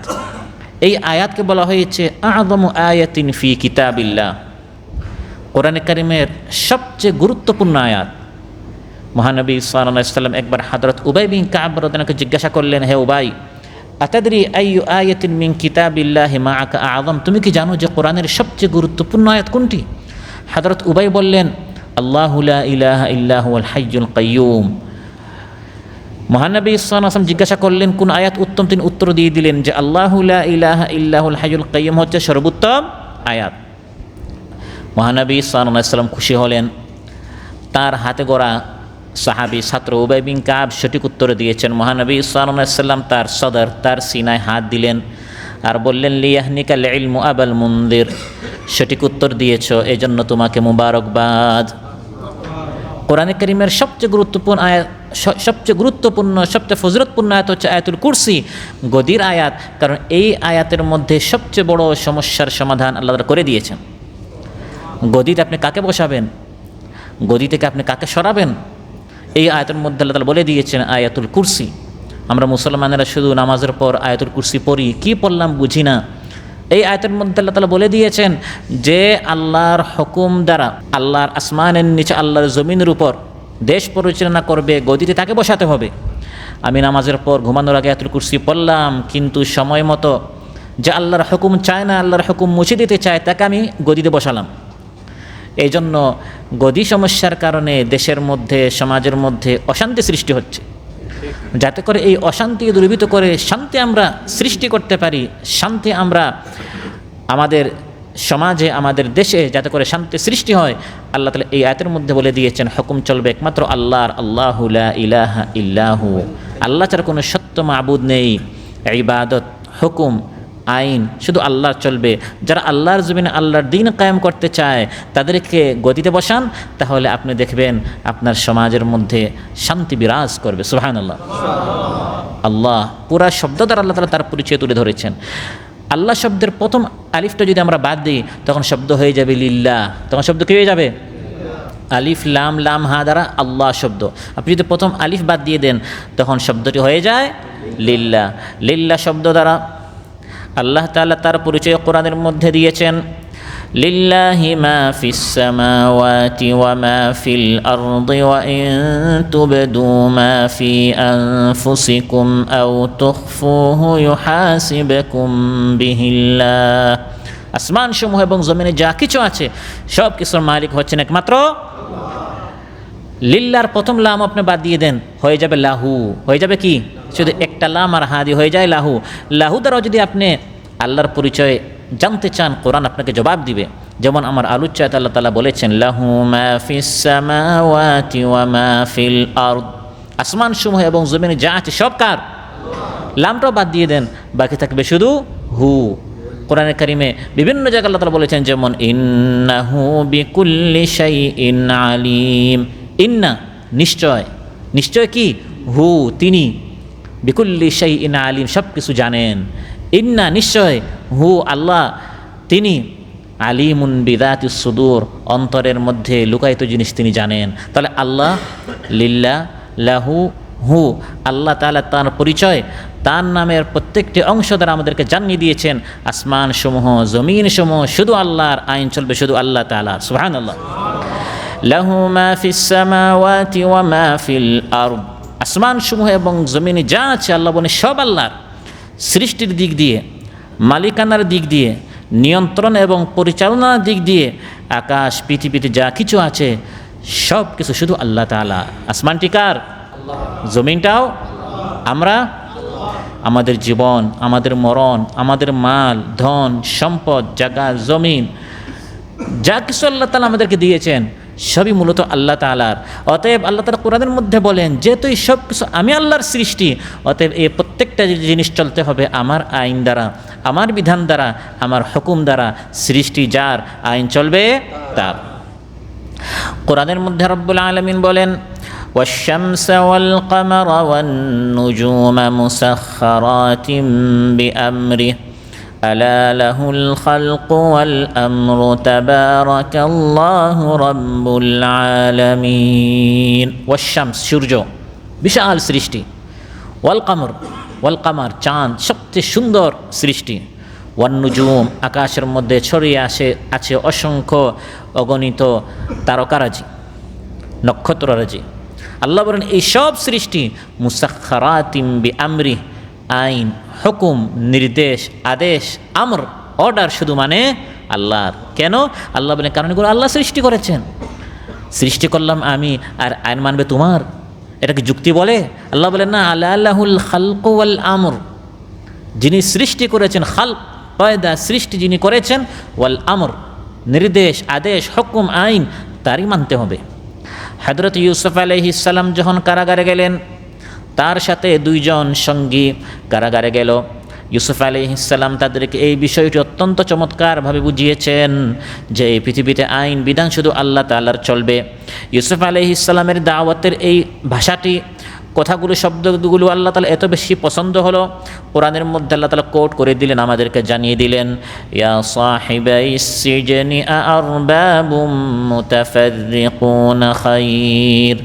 এই আয়াতকে বলা হয়েছে আযমু আয়াতিন ফি কিতাবিল্লাহ, কোরআনে কারিমের সবচেয়ে গুরুত্বপূর্ণ আয়াত। মহানবী সাল্লাল্লাহু আলাইহি ওয়াসাল্লাম একবার হযরত উবাই বিন কাব রাদিয়াল্লাহু আনহু জিজ্ঞাসা করলেন, হে উবাই, আতাদরি আইয়ু আয়াতিন মিন কিতাবিল্লাহি মাআকা আযম, তুমি কি জানো যে কোরআনের সবচেয়ে গুরুত্বপূর্ণ আয়াত কোনটি? হযরত উবাই বললেন, আল্লাহু লা ইলাহা ইল্লা হুয়াল হাইয়ুল কাইয়্যুম। মহানবী সাল্লাল্লাহু আলাইহি ওয়াসাল্লাম জিজ্ঞাসা করলেন কোন আয়াত উত্তম, তিনি উত্তর দিয়ে দিলেন যে আল্লাহু লা ইলাহা ইল্লা হুয়াল হাইয়ুল কাইয়্যুম হচ্ছে সর্বোত্তম আয়াত। মহানবী সাল্লাল্লাহু আলাইহি ওয়াসাল্লাম খুশি হলেন। তার হাতে গড়া সাহাবী ছাত্র উবাই বিন কাব সঠিক উত্তর দিয়েছেন। মহানবী সাল্লাল্লাহু আলাইহি ওয়াসাল্লাম তার সদর, তার সিনায় হাত দিলেন আর বললেন, লিয়াহনিকাল ইলমু আবাল মুনদির, সঠিক উত্তর দিয়েছ, এজন্য তোমাকে মুবারকবাদ। কোরআনে কারীমের সবচেয়ে গুরুত্বপূর্ণ আয়াত, সবচেয়ে গুরুত্বপূর্ণ, সবচেয়ে ফজিলতপূর্ণ আয়াত হচ্ছে আয়াতুল কুরসি, গদির আয়াত। কারণ এই আয়াতের মধ্যে সবচেয়ে বড় সমস্যার সমাধান আল্লাহ তাআলা করে দিয়েছেন। গদিতে আপনি কাকে বসাবেন, গদি থেকে আপনি কাকে সরাবেন, এই আয়াতের মধ্যে আল্লাহ তাআলা বলে দিয়েছেন আয়াতুল কুরসি। আমরা মুসলমানেরা শুধু নামাজের পর আয়াতুল কুরসি পড়ি, কি পড়লাম বুঝি না। এই আয়াতের মধ্যে আল্লাহ তাআলা বলে দিয়েছেন যে আল্লাহর হুকুম দ্বারা আল্লাহর আসমানের নিচে আল্লাহর জমিনের উপর দেশ পরিচালনা করবে, গদিতে তাকে বসাতে হবে। আমি নামাজের পর ঘুমানোর আগে আয়াতুল কুরসি পড়লাম, কিন্তু সময় মতো যে আল্লাহর হুকুম চায় না, আল্লাহর হুকুম মুছে দিতে চায়, তাকে আমি গদিতে বসালাম। এই জন্য গদি সমস্যার কারণে দেশের মধ্যে, সমাজের মধ্যে অশান্তি সৃষ্টি হচ্ছে। যাতে করে এই অশান্তি দূরীভূত করে শান্তি আমরা সৃষ্টি করতে পারি, শান্তি আমরা আমাদের সমাজে, আমাদের দেশে যাতে করে শান্তি সৃষ্টি হয়, আল্লাহ তাআলা এই আয়াতের মধ্যে বলে দিয়েছেন হুকুম চলবে একমাত্র আল্লাহর। আল্লাহু লা ইলাহা ইল্লাহু, আল্লাহ ছাড়া কোনো সত্য মাবুদ নেই। ইবাদত, হুকুম, আইন শুধু আল্লাহর চলবে। যারা আল্লাহর জমিনে আল্লাহর দ্বীন কায়েম করতে চায় তাদেরকে গদিতে বসান, তাহলে আপনি দেখবেন আপনার সমাজের মধ্যে শান্তি বিরাজ করবে। সুবহানাল্লাহ। আল্লাহ পুরা শব্দ দ্বারা আল্লাহ তাআলা তার পরিচয় তুলে ধরেছেন। আল্লাহ শব্দের প্রথম আলিফটা যদি আমরা বাদ দিই তখন শব্দ হয়ে যাবে লিল্লাহ। তখন শব্দ কী হয়ে যাবে? আলিফ লাম, লাম হা দ্বারা আল্লাহ শব্দ। আপনি যদি প্রথম আলিফ বাদ দিয়ে দেন তখন শব্দটি হয়ে যায় লিল্লাহ। লিল্লাহ শব্দ দ্বারা আল্লাহ তাআলা তার পরিচয় কোরআনের মধ্যে দিয়েছেন, লিল্লাহি মা ফিস সামাওয়াতি ওয়া মা ফিল আরদি ওয়া ইন তুবদু মা ফি আনফুসিকুম আও তুখফুহু ইউহাসিবকুম বিহিল্লাহ। আসমান সমূহ এবং জমিনে যা কিছু আছে সব কিছুর মালিক হচ্ছেন একমাত্র লিল্লাহর প্রথম লাম আপনি বাদ দিয়ে দেন হয়ে যাবে লাহু। হয়ে যাবে কি? শুধু একটা লাম আর হাদি হয়ে যায় লাহু। লাহু দ্বারাও যদি আপনি আল্লাহর পরিচয় জানতে চান কোরআন আপনাকে জবাব দিবে। যেমন আমার আলোচ্যাত আল্লাহ তাআলা বলেছেন লাহু মা ফিস সামাওয়াতি ওয়া মা ফিল আরদ, আসমান সমূহ এবং জমিনে যা আছে সব কার? লামটাও বাদ দিয়ে দেন, বাকি থাকবে শুধু হু। কোরআনে কারিমে বিভিন্ন জায়গায় আল্লাহ তাআলা বলেছেন, যেমন ইন্নাহু বিকুল্লি শাইইন আলিম। ইন্না নিশ্চয়, নিশ্চয় কি? হু তিনি, বিকুল্লি শাইইন আলিম সব কিছু জানেন। ইন্না নিশ্চয়, হু আল্লাহ তিনি, আলিমুন বিদাতিস সুদূর অন্তরের মধ্যে লুকায়িত জিনিস তিনি জানেন। তাহলে আল্লাহ, লিল্লাহ, লাহু, হু, আল্লাহ তাআলা তার পরিচয়, তার নামের প্রত্যেকটি অংশ দ্বারা আমাদেরকে জানিয়ে দিয়েছেন আসমান সমূহ জমিন সমূহ শুধু আল্লাহর, আইন চলবে শুধু আল্লাহ তাআলা। সুবহানাল্লাহ। লাহু মা ফিস সামাওয়াতি ওয়া মা ফিল আরদ, আসমান সমূহ এবং জমিনে যা আছে আল্লাহ বলেন সব আল্লাহর। সৃষ্টির দিক দিয়ে, মালিকানার দিক দিয়ে, নিয়ন্ত্রণ এবং পরিচালনার দিক দিয়ে আকাশ পৃথিবীতে যা কিছু আছে সব কিছু শুধু আল্লাহ তাআলা। আসমানটি কার? জমিনটাও আমরা, আমাদের জীবন, আমাদের মরণ, আমাদের মাল, ধন, সম্পদ, জায়গা, জমিন যা কিছু আল্লাহ তাআলা আমাদেরকে দিয়েছেন সবই মূলত আল্লাহ তাআলার। অতএব আল্লাহ তাআলা কোরআনের মধ্যে বলেন যেহেতু এই সব কিছু আমি আল্লাহর সৃষ্টি, অতএব এই প্রত্যেকটা জিনিস চলতে হবে আমার আইন দ্বারা, আমার বিধান দ্বারা, আমার হুকুম দ্বারা। সৃষ্টি যার, আইন চলবে তার। কোরআনের মধ্যে রব্বুল আলামিন বলেন والشمس والقمر والنجوم مسخرات بأمره ألا له الخلق والأمر تبارك الله رب العالمين। والشمس সূর্য বিশাল সৃষ্টি, والقمر, والقمر চাঁদ সবচেয়ে সুন্দর সৃষ্টি, والنجوم আকাশের মধ্যে ছড়িয়ে আছে অসংখ্য অগণিত তারকারাজি, নক্ষত্ররাজি। আল্লাহ বলেন এই সব সৃষ্টি মুসাখখারাতিম বিআমরি, আইন, হুকুম, নির্দেশ, আদেশ, আমর, অর্ডার শুধু মানে আল্লাহর। কেন? আল্লাহ বলেন কারণ এগুলো আল্লাহ সৃষ্টি করেছেন। সৃষ্টি করলাম আমি আর আইন মানবে তোমার, এটা কি যুক্তি বলে? আল্লাহ বলেন না, আল্লাহুল খালকু ওয়াল আমর, যিনি সৃষ্টি করেছেন, খালক পয়দা সৃষ্টি যিনি করেছেন, ওয়াল আমর নির্দেশ, আদেশ, হুকুম, আইন তারই মানতে হবে। হযরত ইউসুফ আলাইহিস সালাম যখন কারাগারে গেলেন তার সাথে দুইজন সঙ্গী কারাগারে গেল। ইউসুফ আলাইহিস সালাম তাদেরকে এই বিষয়টি অত্যন্ত চমৎকারভাবে বুঝিয়েছেন যে এই পৃথিবীতে আইন বিধান শুধু আল্লাহ তাআলার চলবে। ইউসুফ আলাইহিস সালামের দাওয়াতের এই ভাষাটি, কথাগুলো, শব্দগুলো আল্লাহ তাআলা এত বেশি পছন্দ হলো, কোরআনের মধ্যে আল্লাহ তাআলা কোট করে দিলেন, আমাদেরকে জানিয়ে দিলেন ইয়া সাহিবাইস সিজনি আরবাবুম মুতাফাররিকুন খায়র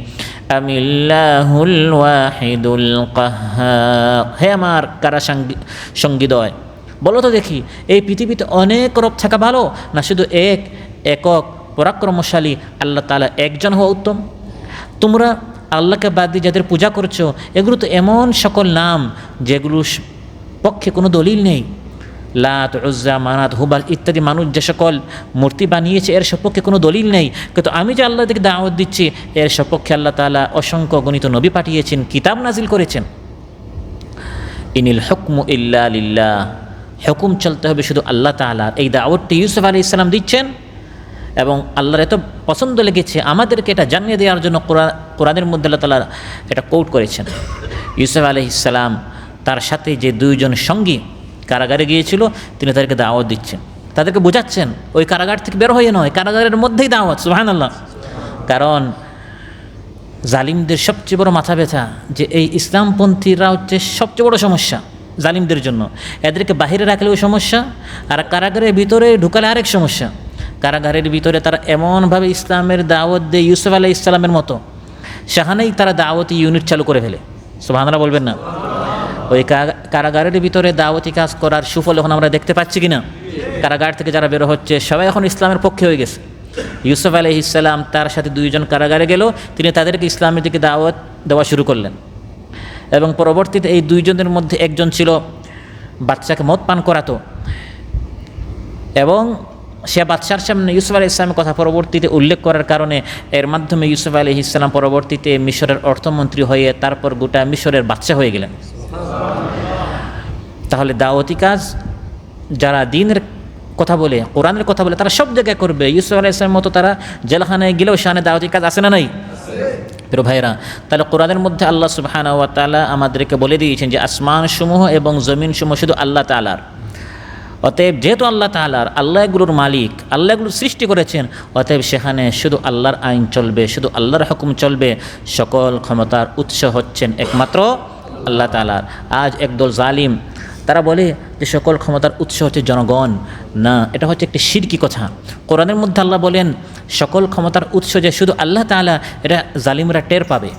আমিল্লাহুল ওয়াহিদুল কাহ্হার। হে আমার কারা সঙ্গীদয়, বলো তো দেখি এই পৃথিবীতে অনেক রব থাকা ভালো, না শুধু একক পরাক্রমশালী আল্লাহ তাআলা একজন হওয়া উত্তম? তোমরা আল্লাহকে বাদ দিয়ে যাদের পূজা করছো এগুলো তো এমন সকল নাম যেগুলোর পক্ষে কোনো দলিল নেই। লাত, উজ্জা, মানাত, হুবাল ইত্যাদি মানুষ যে সকল মূর্তি বানিয়েছে এর সপক্ষে কোনো দলিল নেই। কিন্তু আমি যে আল্লাহ থেকে দাওয়াত দিচ্ছি এর সপক্ষে আল্লাহ তাআলা অসংখ্য গণিত নবী পাঠিয়েছেন, কিতাব নাজিল করেছেন। ইনিল হুকমু ইল্লা লিল্লাহ, হুকুম চলতে হবে শুধু আল্লাহ তাআলার। এই দাওয়াতটি ইউসুফ আলাইহিস সালাম দিচ্ছেন এবং আল্লাহর এত পছন্দ লেগেছে আমাদেরকে এটা জানিয়ে দেওয়ার জন্য কোরআনের মধ্যে আল্লাহ তাআলা এটা কোট করেছেন। ইউসুফ আলাইহিস সালাম তার সাথে যে দুইজন সঙ্গী কারাগারে গিয়েছিল, তিনি তাদেরকে দাওয়াত দিচ্ছেন, তাদেরকে বোঝাচ্ছেন ওই কারাগার থেকে বের হয়ে নয়, কারাগারের মধ্যেই দাওয়াত। সুবহানাল্লাহ। কারণ জালিমদের সবচেয়ে বড় মাথা ব্যথা যে এই ইসলামপন্থীরা হচ্ছে সবচেয়ে বড় সমস্যা জালিমদের জন্য। এদেরকে বাহিরে রাখলেও সমস্যা, আর কারাগারের ভিতরে ঢুকালে আরেক সমস্যা। কারাগারের ভিতরে তারা এমনভাবে ইসলামের দাওয়াত দেয় ইউসুফ আলাইহিস সালামের মতো, সেখানেই তারা দাওয়াতি ইউনিট চালু করে ফেলে। সুবহানাল্লাহ বলবেন না? ওই কারাগারের ভিতরে দাওয়াতি কাজ করার সুফল এখন আমরা দেখতে পাচ্ছি কিনা? কারাগার থেকে যারা বেরো হচ্ছে সবাই এখন ইসলামের পক্ষে হয়ে গেছে। ইউসুফ আলাইহিস সালাম তার সাথে দুইজন কারাগারে গেল, তিনি তাদেরকে ইসলামের দিকে দাওয়াত দেওয়া শুরু করলেন এবং পরবর্তীতে এই দুইজনের মধ্যে একজন ছিল বাচ্চাকে মদ পান করাতো এবং সে বাদশার সামনে ইউসুফ আলাইহিস সালামের কথা পরবর্তীতে উল্লেখ করার কারণে এর মাধ্যমে ইউসুফ আলাইহিস সালাম পরবর্তীতে মিশরের অর্থমন্ত্রী হয়ে তারপর গোটা মিশরের বাদশা হয়ে গেলেন। তাহলে দাওয়াতি কাজ যারা দ্বীনের কথা বলে, কোরআনের কথা বলে, তারা সব জায়গায় করবে। ইউসুফ আলাইহিস সালামের মতো তারা জেলখানায় গেলেও সেখানে দাওয়াতি কাজ আছে না নাই? প্রিয় ভাইরা, তাহলে কোরআনের মধ্যে আল্লাহ সুবহানাহু ওয়া তাআলা আমাদেরকে বলে দিয়েছেন যে আসমানসমূহ এবং জমিনসমূহ শুধু আল্লাহ তাআলার। অতএব যেহেতু আল্লাহ তাআলার, আল্লাহ এগুলোর মালিক, আল্লাহ এগুলো সৃষ্টি করেছেন, অতএব সেখানে শুধু আল্লাহর আইন চলবে, শুধু আল্লাহর হুকুম চলবে। সকল ক্ষমতার উৎস হচ্ছেন একমাত্র আল্লাহ তাআলার। আজ একদল জালিম তারা বলে যে সকল ক্ষমতার উৎস হচ্ছে জনগণ। না, এটা হচ্ছে একটি শিরকি কথা। কোরআনের মধ্যে আল্লাহ বলেন সকল ক্ষমতার উৎস যে শুধু আল্লাহ তাআলা, এটা জালিমরা টের পাবে,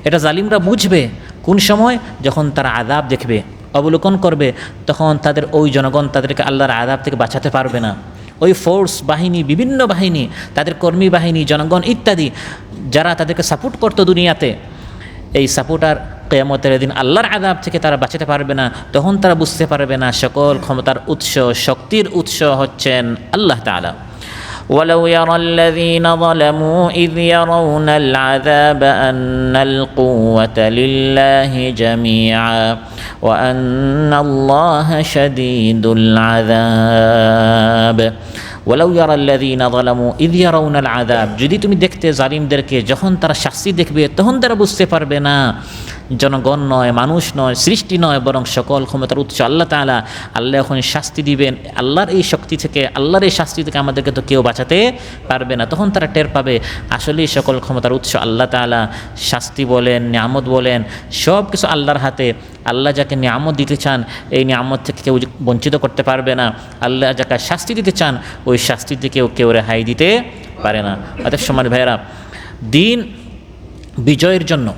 এটা জালিমরা বুঝবে কোন সময়? যখন তারা আযাব দেখবে, অবলোকন করবে, তখন তাদের ওই জনগণ তাদেরকে আল্লাহর আযাব থেকে বাঁচাতে পারবে না। ওই ফোর্স বাহিনী, বিভিন্ন বাহিনী, তাদের কর্মী বাহিনী, জনগণ ইত্যাদি যারা তাদেরকে সাপোর্ট করতো দুনিয়াতে, এই সাপোর্টার কিয়ামতের দিন আল্লাহর আযাব থেকে তারা বাঁচাতে পারবে না। তখন তারা বুঝতে পারবে না সকল ক্ষমতার উৎস, শক্তির উৎস হচ্ছেন আল্লাহ তাআলা। ولو يرى الذين ظلموا إذ يرون العذاب أن القوة لله جميعا وأن الله شديد العذاب ولو يرى الذين ظلموا إذ يرون العذاب। যদি তুমি দেখতে জালিমদেরকে যখন তারা শাস্তি দেখবে, তখন তারা বুঝতে পারবে না জনগণ নয়, মানুষ নয়, সৃষ্টি নয়, বরং সকল ক্ষমতার উৎস আল্লাহ তাআলা। আল্লাহ এখন শাস্তি দিবেন, আল্লাহর এই শক্তি থেকে, আল্লাহর এই শাস্তি থেকে আমাদেরকে তো কেউ বাঁচাতে পারবে না। তখন তারা টের পাবে আসলেই সকল ক্ষমতার উৎস আল্লাহ তাআলা। শাস্তি বলেন, নিয়ামত বলেন, সব কিছু আল্লাহর হাতে। আল্লাহ যাকে নিয়ামত দিতে চান এই নিয়ামত থেকে কেউ বঞ্চিত করতে পারবে না। আল্লাহ যাকে শাস্তি দিতে চান ওই শাস্তি থেকেও কেউ রেহাই দিতে পারে না। অতএব সম্মানিত ভাইয়েরা, দিন বিজয়ের জন্য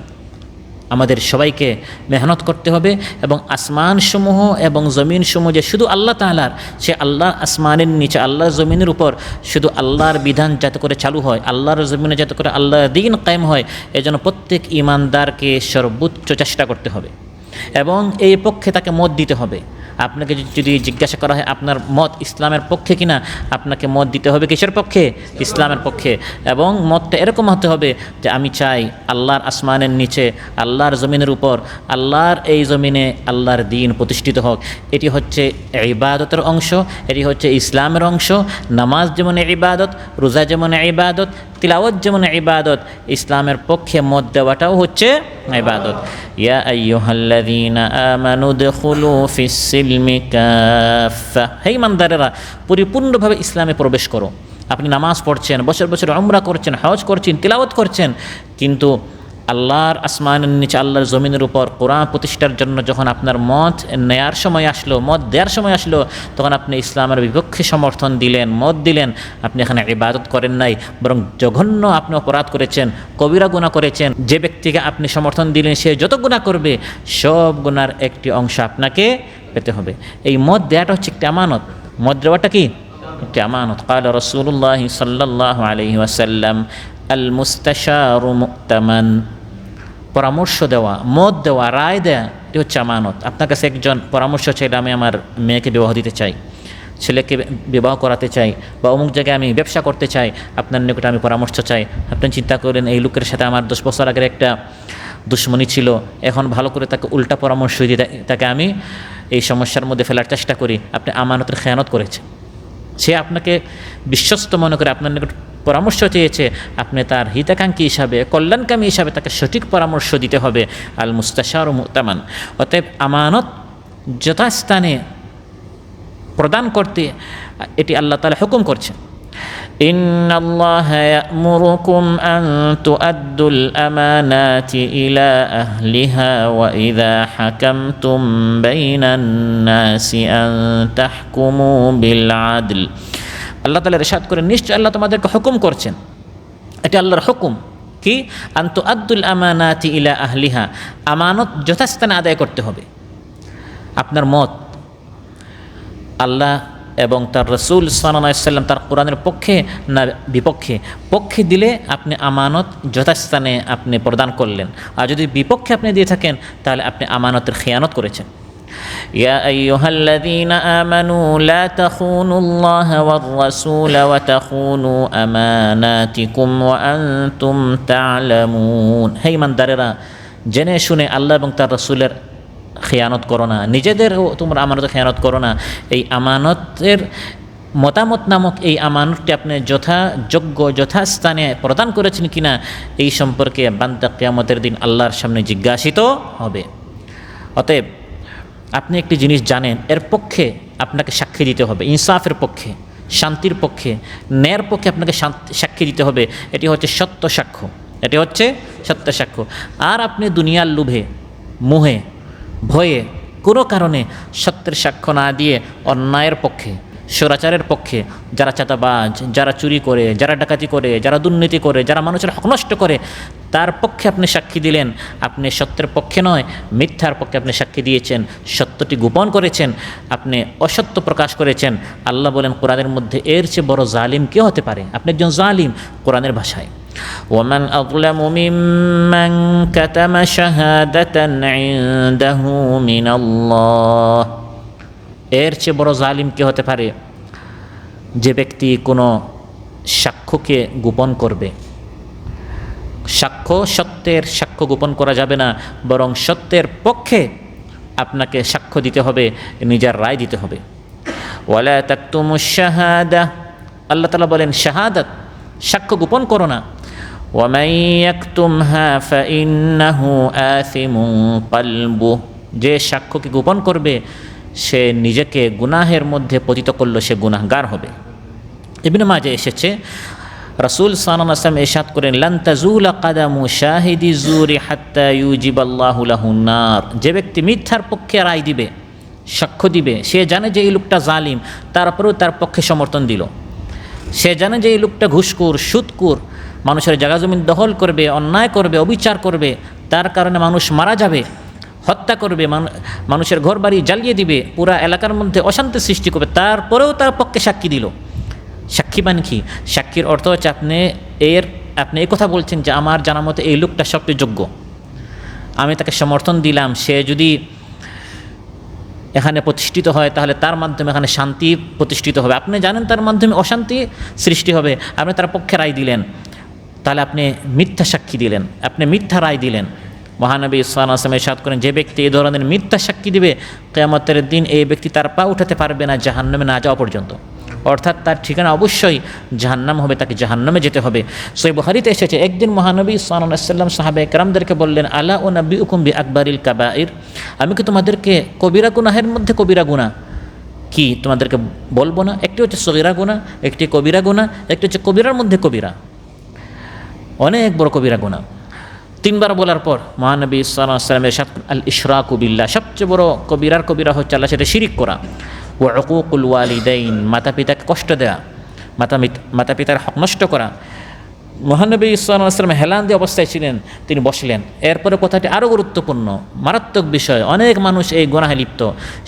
আমাদের সবাইকে মেহনত করতে হবে এবং আসমানসমূহ এবং জমিনসমূহ যে শুধু আল্লাহ তাআলার, সে আল্লাহ আসমানের নিচে, আল্লাহর জমিনের উপর শুধু আল্লাহর বিধান যাতে করে চালু হয়, আল্লাহর জমিনে যাতে করে আল্লাহর দ্বীন কায়েম হয়, এজন্য প্রত্যেক ঈমানদারকে সর্বোচ্চ চেষ্টা করতে হবে এবং এই পক্ষে তাকে মত দিতে হবে। আপনাকে যদি জিজ্ঞাসা করা হয় আপনার মত ইসলামের পক্ষে কিনা, আপনাকে মত দিতে হবে কিসের পক্ষে? ইসলামের পক্ষে। এবং মতটা এরকম হতে হবে যে আমি চাই আল্লাহর আসমানের নিচে, আল্লাহর জমিনের উপর, আল্লাহর এই জমিনে আল্লাহর দ্বীন প্রতিষ্ঠিত হোক। এটি হচ্ছে ইবাদতের অংশ, এটি হচ্ছে ইসলামের অংশ। নামাজ যেমন ইবাদত, রোজা যেমন ইবাদত, তিলাওয়াত যেমন ইবাদত, ইসলামের পক্ষে মত দেওয়াটাও হচ্ছে ইবাদত। ইয়া আইয়ুহাল্লাযীনা আমানু দুখুলু ফিস-সিলমি কাফা। হে ঈমানদারেরা, পরিপূর্ণভাবে ইসলামে প্রবেশ করো। আপনি নামাজ পড়ছেন, বছর বছর উমরা করছেন, হজ করছেন, তিলাওয়াত করছেন, কিন্তু আল্লাহর আসমানের নিচে, আল্লাহর জমিনের উপর কোরআন প্রতিষ্ঠার জন্য যখন আপনার মত নেয়ার সময় আসলো, মত দেওয়ার সময় আসলো, তখন আপনি ইসলামের বিপক্ষে সমর্থন দিলেন, মত দিলেন। আপনি এখানে ইবাদত করেন নাই, বরং জঘন্য আপনি অপরাধ করেছেন, কবিরা গুনাহ করেছেন। যে ব্যক্তিকে আপনি সমর্থন দিলেন সে যত গুনাহ করবে সব গুনার একটি অংশ আপনাকে পেতে হবে। এই মত দেওয়াটা হচ্ছে একটি আমানত। মত দেওয়াটা কি? একটি আমানত। ক্বালা রাসূলুল্লাহ সাল্লাল্লাহু আলাইহি ওয়াসাল্লাম আল মুস্তাশারু মু'তামান। পরামর্শ দেওয়া, মত দেওয়া, রায় দেওয়া, এটি হচ্ছে আমানত। আপনার কাছে একজন পরামর্শ চাইলে, আমি আমার মেয়েকে বিবাহ দিতে চাই, ছেলেকে বিবাহ করাতে চাই, বা অমুক জায়গায় আমি ব্যবসা করতে চাই, আপনার নিকটে আমি পরামর্শ চাই। আপনি চিন্তা করেন এই লোকের সাথে আমার 10 বছর আগের একটা দুশ্মনী ছিল, এখন ভালো করে তাকে উল্টা পরামর্শ দিয়ে তাকে আমি এই সমস্যার মধ্যে ফেলার চেষ্টা করি, আপনি আমানতের খেয়ানত করেছেন। সে আপনাকে বিশ্বস্ত মনে করে আপনার নিকট পরামর্শ চেয়েছে, আপনি তার হিতাকাঙ্ক্ষী হিসাবে, কল্যাণকামী হিসাবে তাকে সঠিক পরামর্শ দিতে হবে। আল মুস্তাশার মুতামান। অতএব আমানত যথাস্থানে প্রদান করতে এটি আল্লাহ তাআলা হুকুম করছেন। ইন্নাল্লাহা ইয়া'মুরুকুম আন তু'আদ্দুল আমানাতি ইলা আহলিহা ওয়া ইযা হাকামতুম বাইনান নাসি আন তাহকুমু বিল আদল। আল্লাহ তাআলা ইরশাদ করেন, নিশ্চয় আল্লাহ তোমাদেরকে হুকুম করছেন, এটা আল্লাহর হুকুম কি, আন তু'আদ্দুল আমানাতি ইলা আহলিহা, আমানত যথাস্থানে আদায় করতে হবে। আপনার মত আল্লাহ এবং তার রসুল সাল্লাল্লাহু আলাইহি ওয়াসাল্লাম তার কোরআনের পক্ষে না বিপক্ষে, পক্ষে দিলে আপনি আমানত যথাস্থানে আপনি প্রদান করলেন, আর যদি বিপক্ষে আপনি দিয়ে থাকেন তাহলে আপনি আমানতের খেয়ানত করেছেন। ইয়া আইয়ুহাল্লাযীনা আমানু লা তাখুনুল্লাহা ওয়ার রাসূলা ওয়া তাখুনু আমানাতিকুম ওয়া আনতুম তা'লামুন। হে ঈমানদারেরা, জেনে শুনে আল্লাহ এবং তার রাসূলের খেয়ানত করো না, নিজেদেরও তোমরা আমানতের খেয়ানত করো না। এই আমানতের মতামত নামক এই আমানতটি আপনি যথাযোগ্য যথাস্থানে প্রদান করেছেন কিনা এই সম্পর্কে বান্দা কিয়ামতের দিন আল্লাহর সামনে জিজ্ঞাসিত হবে। অতএব আপনি একটি জিনিস জানেন, এর পক্ষে আপনাকে সাক্ষী দিতে হবে, ইনসাফের পক্ষে, শান্তির পক্ষে, ন্যায়ের পক্ষে আপনাকে সাক্ষী দিতে হবে। এটি হচ্ছে সত্য সাক্ষ্য, এটি হচ্ছে সত্য সাক্ষ্য। আর আপনি দুনিয়ার লোভে, মোহে, ভয়ে কোনো কারণে সত্যের সাক্ষ্য না দিয়ে অন্যায়ের পক্ষে, স্বৈরাচারের পক্ষে, যারা চাঁদাবাজ, যারা চুরি করে, যারা ডাকাতি করে, যারা দুর্নীতি করে, যারা মানুষের হক নষ্ট করে, তার পক্ষে আপনি সাক্ষী দিলেন, আপনি সত্যের পক্ষে নয় মিথ্যার পক্ষে আপনি সাক্ষী দিয়েছেন, সত্যটি গোপন করেছেন, আপনি অসত্য প্রকাশ করেছেন। আল্লাহ বলেন কোরআনের মধ্যে, এর চেয়ে বড় জালিম কে হতে পারে? আপনি একজন জালিম কোরআনের ভাষায়। ومن أظلم ممن كتم شهادة عنده من الله। এর চেয়ে বড় জালিম কে হতে পারে? যে ব্যক্তি কোনো সাক্ষ্যকে গোপন করবে। সাক্ষ্য, সত্যের সাক্ষ্য গোপন করা যাবে না, বরং সত্যের পক্ষে আপনাকে সাক্ষ্য দিতে হবে, নিজের রায় দিতে হবে। ওয়ালা তাকতুমুশ শাহাদা, আল্লাহ তাআলা বলেন শাহাদাত, সাক্ষ্য গোপন করো না। ওয়ামান ইয়াকতুমহা ফাইন্নাহু আথিমুন কলবুহু, যে সাক্ষ্যকে গোপন করবে সে নিজেকে গুনাহের মধ্যে পতিত করলো, সে গুনাহগার হবে। ইবনে মাজাহ এসেছে, রাসূল সাল্লাল্লাহু আলাইহি ওয়াসাল্লাম ইরশাদ করেন, লান তাজুলা কাদামু শাহিদি জুরি হাত্তা ইউজিবাল্লাহু লাহুন নার। যে ব্যক্তি মিথ্যার পক্ষে রায় দিবে, সাক্ষ্য দিবে, সে জানে যে এই লোকটা জালিম, তারপরেও তার পক্ষে সমর্থন দিল। সে জানে যে এই লোকটা ঘুষখোর, সুদখোর, মানুষের জায়গা জমি দখল করবে, অন্যায় করবে, অবিচার করবে, তার কারণে মানুষ মারা যাবে, হত্যা করবে, মানুষের ঘর বাড়ি জ্বালিয়ে দিবে, পুরা এলাকার মধ্যে অশান্তি সৃষ্টি করবে, তারপরেও তার পক্ষে সাক্ষী দিল। সাক্ষী মানে কি? সাক্ষীর অর্থ হচ্ছে আপনি এই কথা বলছেন যে আমার জানা মতে এই লোকটা সবচেয়ে যোগ্য, আমি তাকে সমর্থন দিলাম, সে যদি এখানে প্রতিষ্ঠিত হয় তাহলে তার মাধ্যমে এখানে শান্তি প্রতিষ্ঠিত হবে। আপনি জানেন তার মাধ্যমে অশান্তি সৃষ্টি হবে, আপনি তার পক্ষে রায় দিলেন, তাহলে আপনি মিথ্যা সাক্ষী দিলেন, আপনি মিথ্যা রায় দিলেন। মহানবী সাল্লাল্লাহু আলাইহি ওয়াসাল্লাম ইরশাদ করেন, যে ব্যক্তি এই ধরনের মিথ্যা সাক্ষী দিবে, কিয়ামতের দিন এই ব্যক্তি তার পা উঠাতে পারবে না জাহান্নামে না যাওয়া পর্যন্ত। অর্থাৎ তার ঠিকানা অবশ্যই জাহান্নাম হবে, তাকে জাহান্নামে যেতে হবে। সহিহ বুখারীতে এসেছে, একদিন মহানবী সাল্লাল্লাহু আলাইহি ওয়াসাল্লাম সাহাবায়ে কেরামদেরকে বললেন, আলা উনাব্বিউকুম বিআকবারিল কাবাইর, আমি কি তোমাদেরকে কবিরা গুনাহের মধ্যে কবিরা গুনাহ কি তোমাদেরকে বলবো না? একটি হচ্ছে সগীরা গুনাহ, একটি কবিরা গুনাহ, একটি হচ্ছে কবিরার মধ্যে কবিরা, অনেক বড় কবিরা গুনাহ। তিনবার বলার পর মহানবী সাল্লাল্লাহু আলাইহি ওয়াসাল্লাম ইরশাদ, আল ইশরাকু বিল্লাহ, সবচেয়ে বড় কবিরা হচ্ছে আল্লাহর সাথে শিরিক করা। ওয়া উকুকুল ওয়ালিদাইন, মাতা পিতাকে কষ্ট দেওয়া, মাতা পিতার হক নষ্ট করা। মহানবী সাল্লাল্লাহু আলাইহি ওয়াসাল্লাম হেলান দিয়ে অবস্থায় ছিলেন, তিনি বসলেন। এরপরে কথাটি আরও গুরুত্বপূর্ণ, মারাত্মক বিষয়, অনেক মানুষ এই গুনাহে লিপ্ত।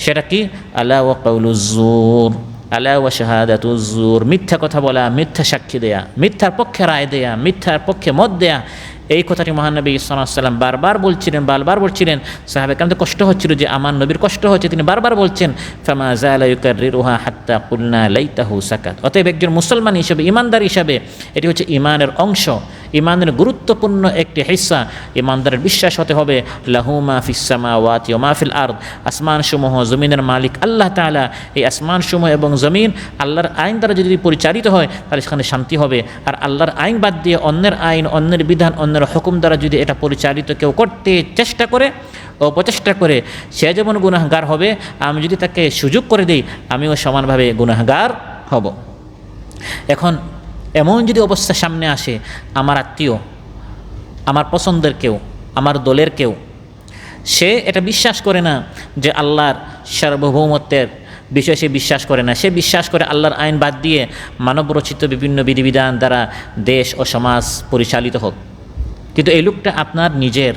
সেটা কি? আলা ওয়া কাউলুজ জুর, আলা ওয়া শাহাদাতুজ জুর, মিথ্যা কথা বলা, মিথ্যা সাক্ষী দেয়া, মিথ্যার পক্ষে রায় দেয়া, মিথ্যার পক্ষে মত দেয়া। এই কথাটি মহানবী সাল্লাল্লাহু আলাইহি ওয়াসাল্লাম বারবার বলছিলেন। সাহাবায়ে কেরামদের কষ্ট হচ্ছিল যে আমার নবীর কষ্ট হচ্ছে, তিনি বারবার বলছেন। ফামা যালা ইউকাররিরুহা হাত্তা কুলনা লাইতাহু সাকাত। অতএব একজন মুসলমান হিসেবে, ইমানদার হিসাবে, এটি হচ্ছে ইমানের অংশ। ইমানের গুরুত্বপূর্ণ একটি হিস্সা ইমানদারের বিশ্বাস হতে হবে লাহু মা ফিস সামাওয়াতি ওয়া মা ফিল আরদ, আসমানসমূহ জমিনের মালিক আল্লাহ তাআলা। এই আসমানসমূহ এবং জমিন আল্লাহর আইন দ্বারা যদি পরিচালিত হয় তাহলে সেখানে শান্তি হবে। আর আল্লাহর আইন বাদ দিয়ে অন্যের আইন, অন্যের বিধান, অন্যের হুকুম দ্বারা যদি এটা পরিচালিত কেউ করতে চেষ্টা করে, অপচেষ্টা করে, সে যেমন গুনাহগার হবে, আমি যদি তাকে সুযোগ করে দিই আমিও সমানভাবে গুনাহগার হব। এখন এমন যদি অবস্থা সামনে আসে, আমার আত্মীয়, আমার পছন্দের কেউ, আমার দলের কেউ, সে এটা বিশ্বাস করে না যে আল্লাহর সার্বভৌমত্বের বিষয়ে সে বিশ্বাস করে না, সে বিশ্বাস করে আল্লাহর আইন বাদ দিয়ে মানবরচিত বিভিন্ন বিধিবিধান দ্বারা দেশ ও সমাজ পরিচালিত হোক। কিন্তু এই লোকটা আপনার নিজের,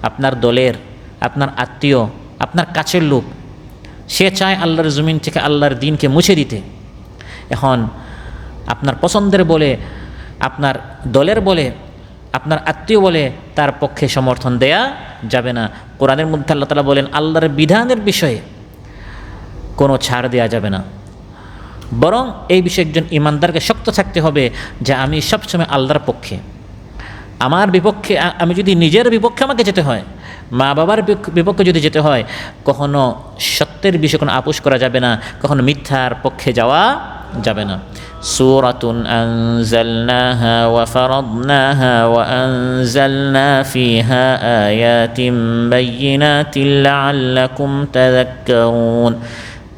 আপনার দলের, আপনার আত্মীয়, আপনার কাছের লোক, সে চায় আল্লাহর জমিন থেকে আল্লাহর দ্বীনকে মুছে দিতে। এখন আপনার পছন্দের বলে, আপনার দলের বলে, আপনার আত্মীয় বলে তার পক্ষে সমর্থন দেয়া যাবে না। কোরআনের মধ্যে আল্লাহ তাআলা বলেন আল্লাহর বিধানের বিষয়ে কোনো ছাড় দেওয়া যাবে না, বরং এই বিষয়ে একজন ইমানদারকে শক্ত থাকতে হবে যে আমি সবসময় আল্লাহর পক্ষে। আমার বিপক্ষে, আমি যদি নিজের বিপক্ষে আমাকে যেতে হয়, মা বাবার বিপক্ষে যদি যেতে হয়, কখনো সত্যের বিষয়ে কোনো আপোষ করা যাবে না, কখনো মিথ্যার পক্ষে যাওয়া যাবে না। সূরাতুন আনজালনাহা ওয়া ফারাদনাহা ওয়া আনজালনা ফিহা আয়াতিন বাইয়িনাতিন লাআল্লাকুম তাযাক্কারুন।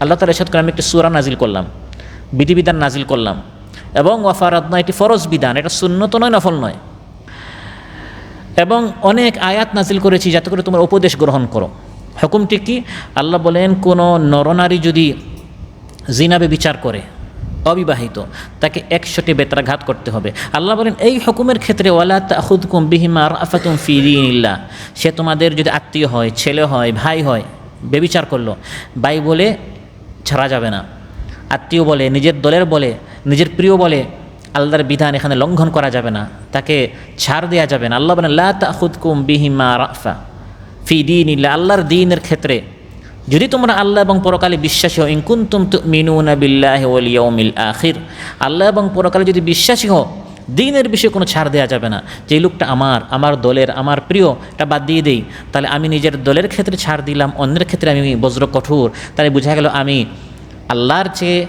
আল্লাহ তাআলা ইরশাদ করেন আমি একটি সূরা নাজিল করলাম, বিধিবিধান নাজিল করলাম, এবং ওয়া ফারাদনা এটি ফরজ বিধান, এটা সুন্নত নয়, নফল নয়, এবং অনেক আয়াত নাজিল করেছি যাতে করে তোমরা উপদেশ গ্রহণ করো। হুকুমটি কি? আল্লাহ বলেন কোনো নরনারী যদি জিনাবে বিচার করে, অবিবাহিত, তাকে 100টি বেত্রাঘাত করতে হবে। আল্লাহ বলেন এই হুকুমের ক্ষেত্রে ওয়ালা তাখুদকুম বিহিমা রাফাতুম ফি দীনিল্লাহ, সে তোমাদের যদি আত্মীয় হয়, ছেলে হয়, ভাই হয়, বেবিচার করলো, ভাই বলে ছাড়া যাবে না, আত্মীয় বলে, নিজের দলের বলে, নিজের প্রিয় বলে, আল্লাহর বিধান এখানে লঙ্ঘন করা যাবে না, তাকে ছাড় দেওয়া যাবে না। আল্লাহ বলেন লা তাখুদকুম বিহিমা রাফা ফি দীনিল্লাহ, আল্লাহর দ্বীনের ক্ষেত্রে যদি তোমরা আল্লাহ এবং পরকালে বিশ্বাসী হও, ইন কুনতুম তুমিনুনা বিল্লাহি ওয়াল ইয়াউমিল আখির, আল্লাহ এবং পরকালে যদি বিশ্বাসী হও, দ্বীনের বিষয়ে কোনো ছাড় দেওয়া যাবে না। যে লোকটা আমার দলের, আমার প্রিয়, এটা বাদ দিয়ে দেই, তাহলে আমি নিজের দলের ক্ষেত্রে ছাড় দিলাম, অন্যের ক্ষেত্রে আমি বজ্র কঠোর, তাহলে বোঝা গেল আমি আল্লাহর চেয়ে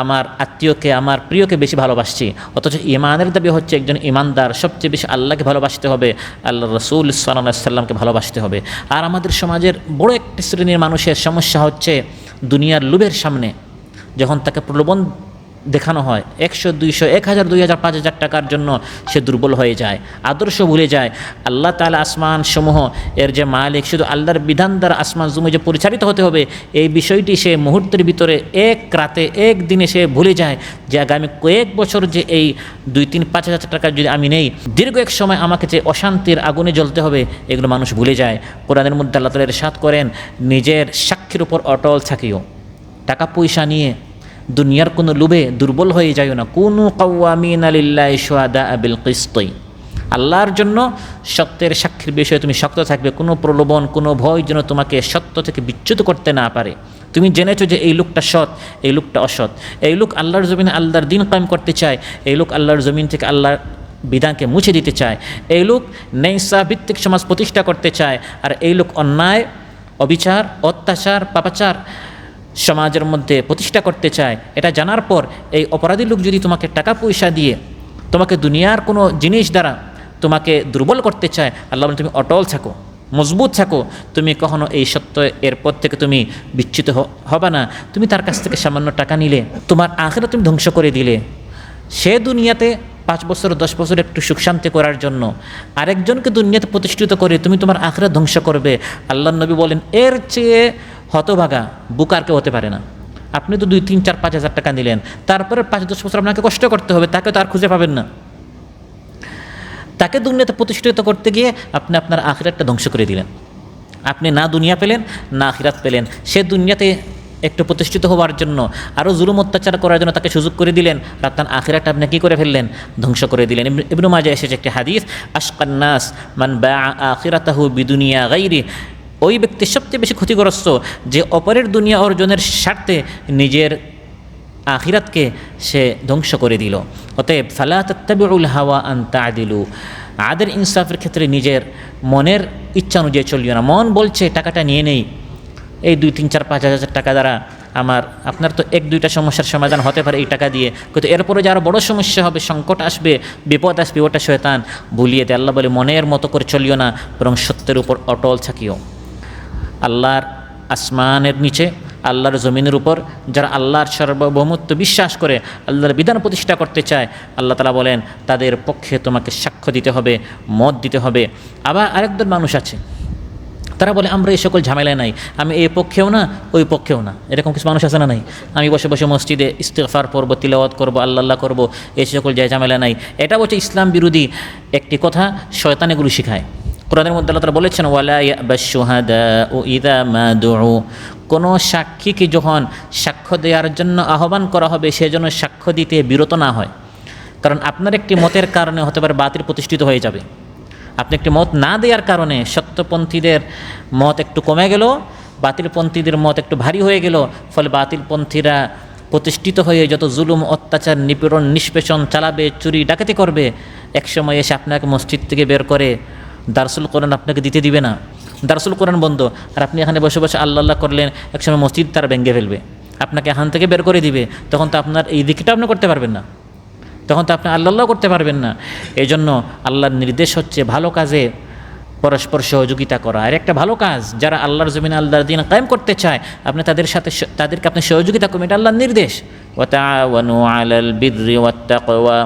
আমার আত্মীয়কে, আমার প্রিয়কে বেশি ভালোবাসছি। অথচ ইমানের দাবি হচ্ছে একজন ইমানদার সবচেয়ে বেশি আল্লাহকে ভালোবাসতে হবে, আল্লাহ রাসূল সাল্লাল্লাহু আলাইহি সাল্লামকে ভালোবাসতে হবে। আর আমাদের সমাজের বড় একটি শ্রেণীর মানুষের সমস্যা হচ্ছে দুনিয়ার লোভের সামনে যখন তাকে প্রলোভন দেখানো হয় 100, 200, 1000, 2000, 5000 টাকার জন্য সে দুর্বল হয়ে যায়, আদর্শ ভুলে যায়। আল্লাহ তাআলা আসমান সমূহ এর যে মালিক, শুধু আল্লাহর বিধান দ্বারা আসমান জমি যে পরিচালিত হতে হবে, এই বিষয়টি সে মুহূর্তের ভিতরে, এক রাতে, এক দিনে সে ভুলে যায় যে আগামী কয়েক বছর যে এই 2, 3, 5,000 টাকা যদি আমি নেই, দীর্ঘ এক সময় আমাকে যে অশান্তির আগুনে জ্বলতে হবে, এগুলো মানুষ ভুলে যায়। কোরআনের মধ্যে আল্লাহ তাআলা ইরশাদ করেন নিজের সাক্ষীর উপর অটল থাকিও, টাকা পয়সা নিয়ে দুনিয়ার কোনো লোভে দুর্বল হয়ে যাইও না। কুনু কাওয়ামিনা লিল্লাহি শুহাদা বিল কিসতি, আল্লাহর জন্য সত্যের সাক্ষীর বিষয়ে তুমি শক্ত থাকবে। কোনো প্রলোভন, কোনো ভয় যেন তোমাকে সত্য থেকে বিচ্যুত করতে না পারে। তুমি জেনেছো যে এই লোকটা সৎ, এই লোকটা অসৎ, এই লোক আল্লাহর জমিনে আল্লাহর দ্বীন কায়েম করতে চায়, এই লোক আল্লাহর জমিন থেকে আল্লাহর বিধানকে মুছে দিতে চায়, এই লোক ন্যায়সা ভিত্তিক সমাজ প্রতিষ্ঠা করতে চায়, আর এই লোক অন্যায়, অবিচার, অত্যাচার, পাপাচার সমাজের মধ্যে প্রতিষ্ঠা করতে চায়। এটা জানার পর এই অপরাধী লোক যদি তোমাকে টাকা পয়সা দিয়ে, তোমাকে দুনিয়ার কোনো জিনিস দ্বারা তোমাকে দুর্বল করতে চায়, আল্লাহ বলেন তুমি অটল থাকো, মজবুত থাকো, তুমি কখনো এই সত্য এর পথ থেকে তুমি বিচ্যুত হবে না। তুমি তার কাছ থেকে সামান্য টাকা নিলে, তোমার আখিরাত তুমি ধ্বংস করে দিলে। সে দুনিয়াতে 5 বছর 10 বছর একটু সুখ শান্তি করার জন্য আরেকজনকে দুনিয়াতে প্রতিষ্ঠিত করে তুমি তোমার আখিরাত ধ্বংস করবে। আল্লাহর নবী বলেন এর চেয়ে হতভাগা বুকার কেউ হতে পারে না। আপনি তো 2, 3, 4, 5,000 টাকা নিলেন, তারপরে 5-10 বছর আপনাকে কষ্ট করতে হবে, তাকে তো আর খুঁজে পাবেন না। তাকে দুনিয়াতে প্রতিষ্ঠিত করতে গিয়ে আপনি আপনার আখিরাতটা ধ্বংস করে দিলেন। আপনি না দুনিয়া পেলেন, না আখিরাত পেলেন। সে দুনিয়াতে একটু প্রতিষ্ঠিত হওয়ার জন্য, আরও জুলুম অত্যাচার করার জন্য তাকে সুযোগ করে দিলেন, আর তার আখিরাতটা আপনি কী করে ফেললেন? ধ্বংস করে দিলেন। ইবনে মাজাহ এসেছে একটি হাদিস, আশকান নাস মান বাআ আখিরাতাহু বিদুনিয়া গায়রি, ওই ব্যক্তি সবচেয়ে বেশি ক্ষতিগ্রস্ত যে অপরের দুনিয়া অর্জনের স্বার্থে নিজের আখিরাতকে সে ধ্বংস করে দিল। অতএব ফালা তাত্তাবিউল হাওয়া আন তা'দিলু, আদের ইনসাফের ক্ষেত্রে নিজের মনের ইচ্ছা অনুযায়ী চলিও না। মন বলছে টাকাটা নিয়ে নেই, এই 2, 3, 4, 5 হাজার টাকা দ্বারা আপনার তো 1-2টা সমস্যার সমাধান হতে পারে এই টাকা দিয়ে, কিন্তু এরপরে যে আরও বড়ো সমস্যা হবে, সংকট আসবে, বিপদ আসবে, ওটা শয়তান ভুলিয়ে দেয়। আল্লাহ বলে মনের মতো করে চলিও না, বরং সত্যের উপর অটল থাকিও। আল্লাহর আসমানের নিচে, আল্লাহর জমিনের উপর যারা আল্লাহর সার্বভৌমত্ব বিশ্বাস করে, আল্লাহর বিধান প্রতিষ্ঠা করতে চায়, আল্লাহ তাআলা বলেন তাদের পক্ষে তোমাকে সাক্ষ্য দিতে হবে, মত দিতে হবে। আবার আরেকজন মানুষ আছে, তারা বলে আমরা এই সকল ঝামেলায় নাই, আমি এই পক্ষেও না ওই পক্ষেও না। এরকম কিছু মানুষ আছে না নাই? আমি বসে বসে মসজিদে ইস্তিগফার পড়ব, তিলাওয়াত করব, আল্লাহ করব, এই সকল জায়গায় ঝামেলা নাই। এটা বলছে ইসলাম বিরোধী একটি কথা, শয়তান এগুলো শিখায়। কোরআনের মধ্যে আল্লাহ তাআলা বলেছেন ওয়ালা ইয়াবাশ শুহাদাউ ইযা মা দুউ, কোনো সাক্ষীকে যখন সাক্ষ্য দেওয়ার জন্য আহ্বান করা হবে সেজন্য সাক্ষ্য দিতে বিরত না হয়। কারণ আপনার একটি মতের কারণে হতে পারে বাতিল প্রতিষ্ঠিত হয়ে যাবে। আপনি একটি মত না দেওয়ার কারণে সত্যপন্থীদের মত একটু কমে গেল, বাতিলপন্থীদের মত একটু ভারী হয়ে গেল, ফলে বাতিলপন্থীরা প্রতিষ্ঠিত হয়ে যত জুলুম, অত্যাচার, নিপীড়ন, নিষ্পেষণ চালাবে, চুরি ডাকাতি করবে, একসময় এসে আপনাকে মসজিদ থেকে বের করে দারসুল কোরআন আপনাকে দিতে দিবে না। দারসুল কোরআন বন্ধ, আর আপনি এখানে বসে বসে আল্লাহ করলেন, একসময় মসজিদ তারা ভেঙে ফেলবে, আপনাকে এখান থেকে বের করে দিবে। তখন তো আপনার এই দিকটা আপনি করতে পারবেন না, তখন তো আপনি আল্লাহ করতে পারবেন না। এই জন্য আল্লাহর নির্দেশ হচ্ছে ভালো কাজে পরস্পর সহযোগিতা করা। আর একটা ভালো কাজ, যারা আল্লাহর জমিনে আল্লাহর দ্বীন কায়েম করতে চায়, আপনি তাদেরকে আপনি সহযোগিতা করবেন, এটা আল্লাহর নির্দেশ। ওয়া তাআওয়ানু আলাল বিররি ওয়াত তাকওয়া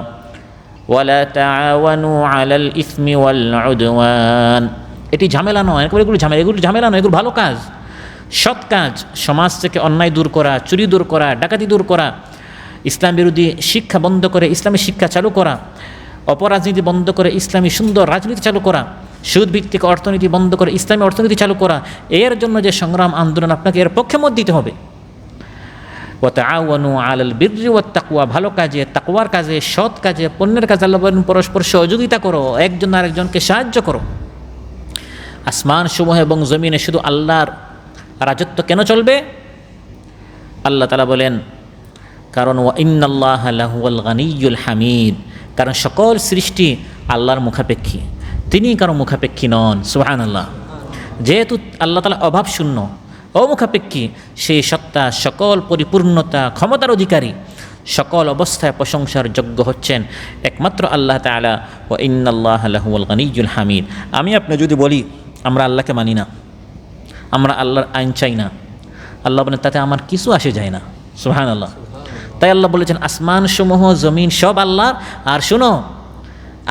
ওয়া লা তাআওয়ানু আলাল ইসমি ওয়াল উদওয়ান। এটি ঝামেলা নয়, এগুলো ঝামেলা নয়, এগুলো ভালো কাজ, সৎ কাজ। সমাজ থেকে অন্যায় দূর করা, চুরি দূর করা, ডাকাতি দূর করা, ইসলাম বিরোধী শিক্ষা বন্ধ করে ইসলামী শিক্ষা চালু করা, অপরাজনীতি বন্ধ করে ইসলামী সুন্দর রাজনীতি চালু করা, সুদ ভিত্তিক অর্থনীতি বন্ধ করে ইসলামী অর্থনীতি চালু করা, এর জন্য যে সংগ্রাম আন্দোলন, আপনাকে এর পক্ষে মত দিতে হবে। ওয়া তাআওয়ানু আলাল বিররি ওয়াত তাকওয়া, ভালো কাজে, তাকওয়ার কাজে, সৎ কাজে, পুণ্যের কাজে আল্লাহ বলেন পরস্পর সহযোগিতা করো, একজন আরেকজনকে সাহায্য করো। আসমান সমূহ এবং জমিনে শুধু আল্লাহর রাজত্ব কেন চলবে? আল্লাহ তাআলা বলেন কারণ ওয়া ইন্নাল্লাহা লাহুয়াল গানিয়্যুল হামিদ, কারণ সকল সৃষ্টি আল্লাহর মুখাপেক্ষী, তিনি কারো মুখাপেক্ষী নন। সুবহানাল্লাহ। যেহেতু আল্লাহ তাআলা অভাব শূন্য, অমুখাপেক্ষী, সেই সত্তা, সকল পরিপূর্ণতা, ক্ষমতার অধিকারী, সকল অবস্থায় প্রশংসার যোগ্য হচ্ছেন একমাত্র আল্লাহ তাআলা। ওয়া ইন্নাল্লাহা লাহুয়াল গানিয়্যুল হামিদ। আমি আপনি যদি বলি আমরা আল্লাহকে মানি না, আমরা আল্লাহর আইন চাই না, আল্লাহ বলেন তাতে আমার কিছু আসে যায় না। সুবহানাল্লাহ। তাই আল্লাহ বলেছেন আসমান সমূহ জমিন সব আল্লাহর। আর শুনো,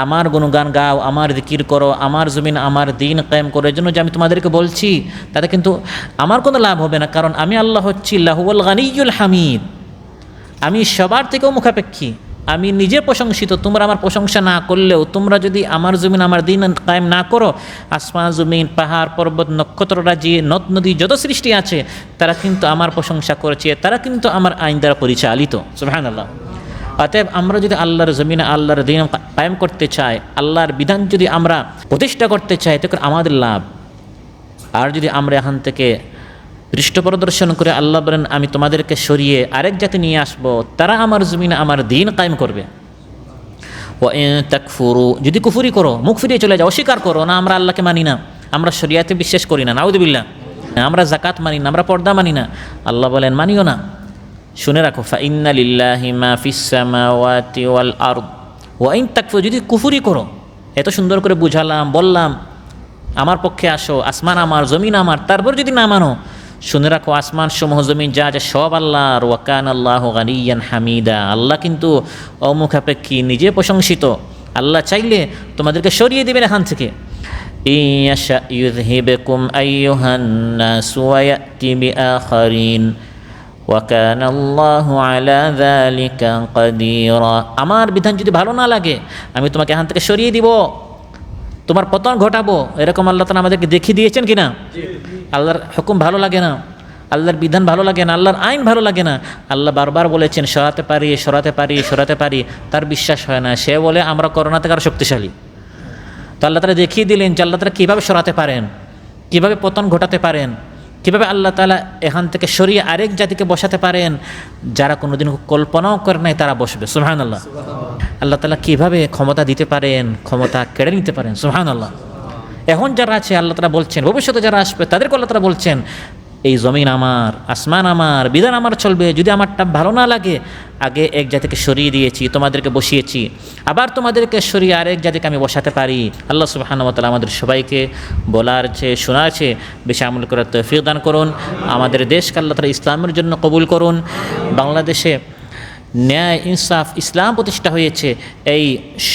আমার গুণগান গাও, আমার জিকির করো, আমার জমিন আমার দিন কায়েম করার জন্য যে আমি তোমাদেরকে বলছি, তাতে কিন্তু আমার কোনো লাভ হবে না, কারণ আমি আল্লাহ হচ্ছি লাহুয়াল গানিয়্যুল হামিদ, আমি সবার থেকেও মুখাপেক্ষী, আমি নিজে প্রশংসিত। তোমরা আমার প্রশংসা না করলেও, তোমরা যদি আমার জমিন আমার দিন কায়েম না করো, আসমান জমিন পাহাড় পর্বত নক্ষত্ররাজি নদ নদী যত সৃষ্টি আছে তারা কিন্তু আমার প্রশংসা করেছে, তারা কিন্তু আমার আইন দ্বারা পরিচালিত। সুবহানাল্লাহ। অতএব আমরা যদি আল্লাহর জমিনে আল্লাহর দিন কায়েম করতে চাই, আল্লাহর বিধান যদি আমরা প্রতিষ্ঠা করতে চাই, তখন আমাদের লাভ। আর যদি আমরা এখান থেকে পৃষ্ঠ প্রদর্শন করে আল্লাহ বলেন আমি তোমাদেরকে সরিয়ে আরেক জাতি নিয়ে আসবো, তারা আমার জমিনে আমার দিন কায়েম করবে। ওয়া ইন তাকফুরু, যদি কুফরি করো, মুখ ফিরিয়ে চলে যাও, অস্বীকার করো না আমরা আল্লাহকে মানি না, আমরা শরিয়াতে বিশ্বাস করি না, নাউযুবিল্লাহ, আমরা যাকাত মানি না, আমরা পর্দা মানি না, আল্লাহ বলেন মানিও না। শুনে রাখো ফা ইন্না লিল্লাহি মা ফিস সামাওয়াতি ওয়াল আরদ ওয়া ইন তাকফুরু, যদি কুফরি করো, এত সুন্দর করে বুঝালাম, বললাম আমার পক্ষে আসো, আসমান আমার জমিন আমার, তারপর যদি না মানো, শুনে রাখো আসমান সমূহ জমিন যা আছে সব আল্লাহর। ওয়া কানাল্লাহু গানিয়্যান হামিদা, আল্লাহ কিন্তু অমুখাপেক্ষী, নিজে প্রশংসিত। আল্লাহ চাইলে তোমাদেরকে সরিয়ে দেবেন এখান থেকে। ইয়াশা ইউযহিবকুম আইয়ুহান নাস ওয়া ইয়াতি বিআখারিন ওয়া কানাল্লাহু আলা যালিকা কাদিরা, আমার বিধান যদি ভালো না লাগে আমি তোমাকে এখান থেকে সরিয়ে দিব, তোমার পতন ঘটাবো। এরকম আল্লাহ তাআলা আমাদেরকে দেখিয়ে দিয়েছেন কিনা? আল্লাহর হুকুম ভালো লাগে না, আল্লাহর বিধান ভালো লাগে না, আল্লাহর আইন ভালো লাগে না, আল্লাহ বারবার বলেছেন সরাতে পারি সরাতে পারি সরাতে পারি, তার বিশ্বাস হয় না, সে বলে আমরা করোনা থেকে আরও শক্তিশালী। তো আল্লাহ তাআলা দেখিয়ে দিলেন যে আল্লাহ তাআলা কীভাবে সরাতে পারেন, কীভাবে পতন ঘটাতে পারেন, কীভাবে আল্লাহ তাআলা এখান থেকে সরিয়ে আরেক জাতিকে বসাতে পারেন যারা কোনোদিন কল্পনাও করে নাই তারা বসবে, সুবহানাল্লাহ। আল্লাহ তাআলা কীভাবে ক্ষমতা দিতে পারেন, ক্ষমতা কেড়ে নিতে পারেন, সুবহানাল্লাহ। এখন যারা আছে আল্লাহ তাআলা বলছেন, ভবিষ্যতে যারা আসবে তাদেরকে আল্লাহ তাআলা বলছেন এই জমিন আমার, আসমান আমার, বিধান আমার চলবে। যদি আমারটা ভালো না লাগে, আগে এক জাতিকে সরিয়ে দিয়েছি, তোমাদেরকে বসিয়েছি, আবার তোমাদেরকে সরিয়ে আরেক জাতিকে আমি বসাতে পারি। আল্লাহ সুবহানাহু ওয়া তাআলা আমাদের সবাইকে বলার চেয়ে শোনার চেয়ে বেশি আমল করার তৌফিক দান করুন। আমাদের দেশকে আল্লাহ তাআলা ইসলামের জন্য কবুল করুন। বাংলাদেশে ন্যায়, ইনসাফ, ইসলাম প্রতিষ্ঠা হয়েছে, এই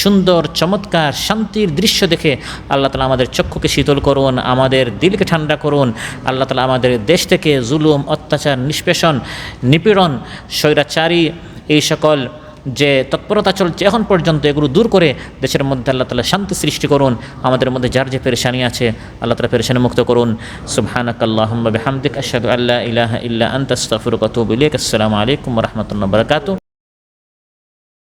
সুন্দর চমৎকার শান্তির দৃশ্য দেখে আল্লাহ তাআলা আমাদের চক্ষুকে শীতল করুন, আমাদের দিলকে ঠান্ডা করুন। আল্লাহ তাআলা আমাদের দেশ থেকে জুলুম, অত্যাচার, নিষ্পেষণ, নিপীড়ন, স্বৈরাচারী এই সকল যে তৎপরতা চলছে এখন পর্যন্ত, এগুলো দূর করে দেশের মধ্যে আল্লাহ তাআলা শান্তি সৃষ্টি করুন। আমাদের মধ্যে যার যে পেরেশানি আছে আল্লাহ তাআলা পেরেশানি মুক্ত করুন। সুবহানাকাল্লাহুম্মা বিহামদিকা আশহাদু আল্লা ইলাহা ইল্লা আনতা আস্তাগফিরুকা ওয়া আতুবু ইলাইক। আসসালামু আলাইকুম ওয়া রাহমাতুল্লাহি ওয়া বারাকাতুহু।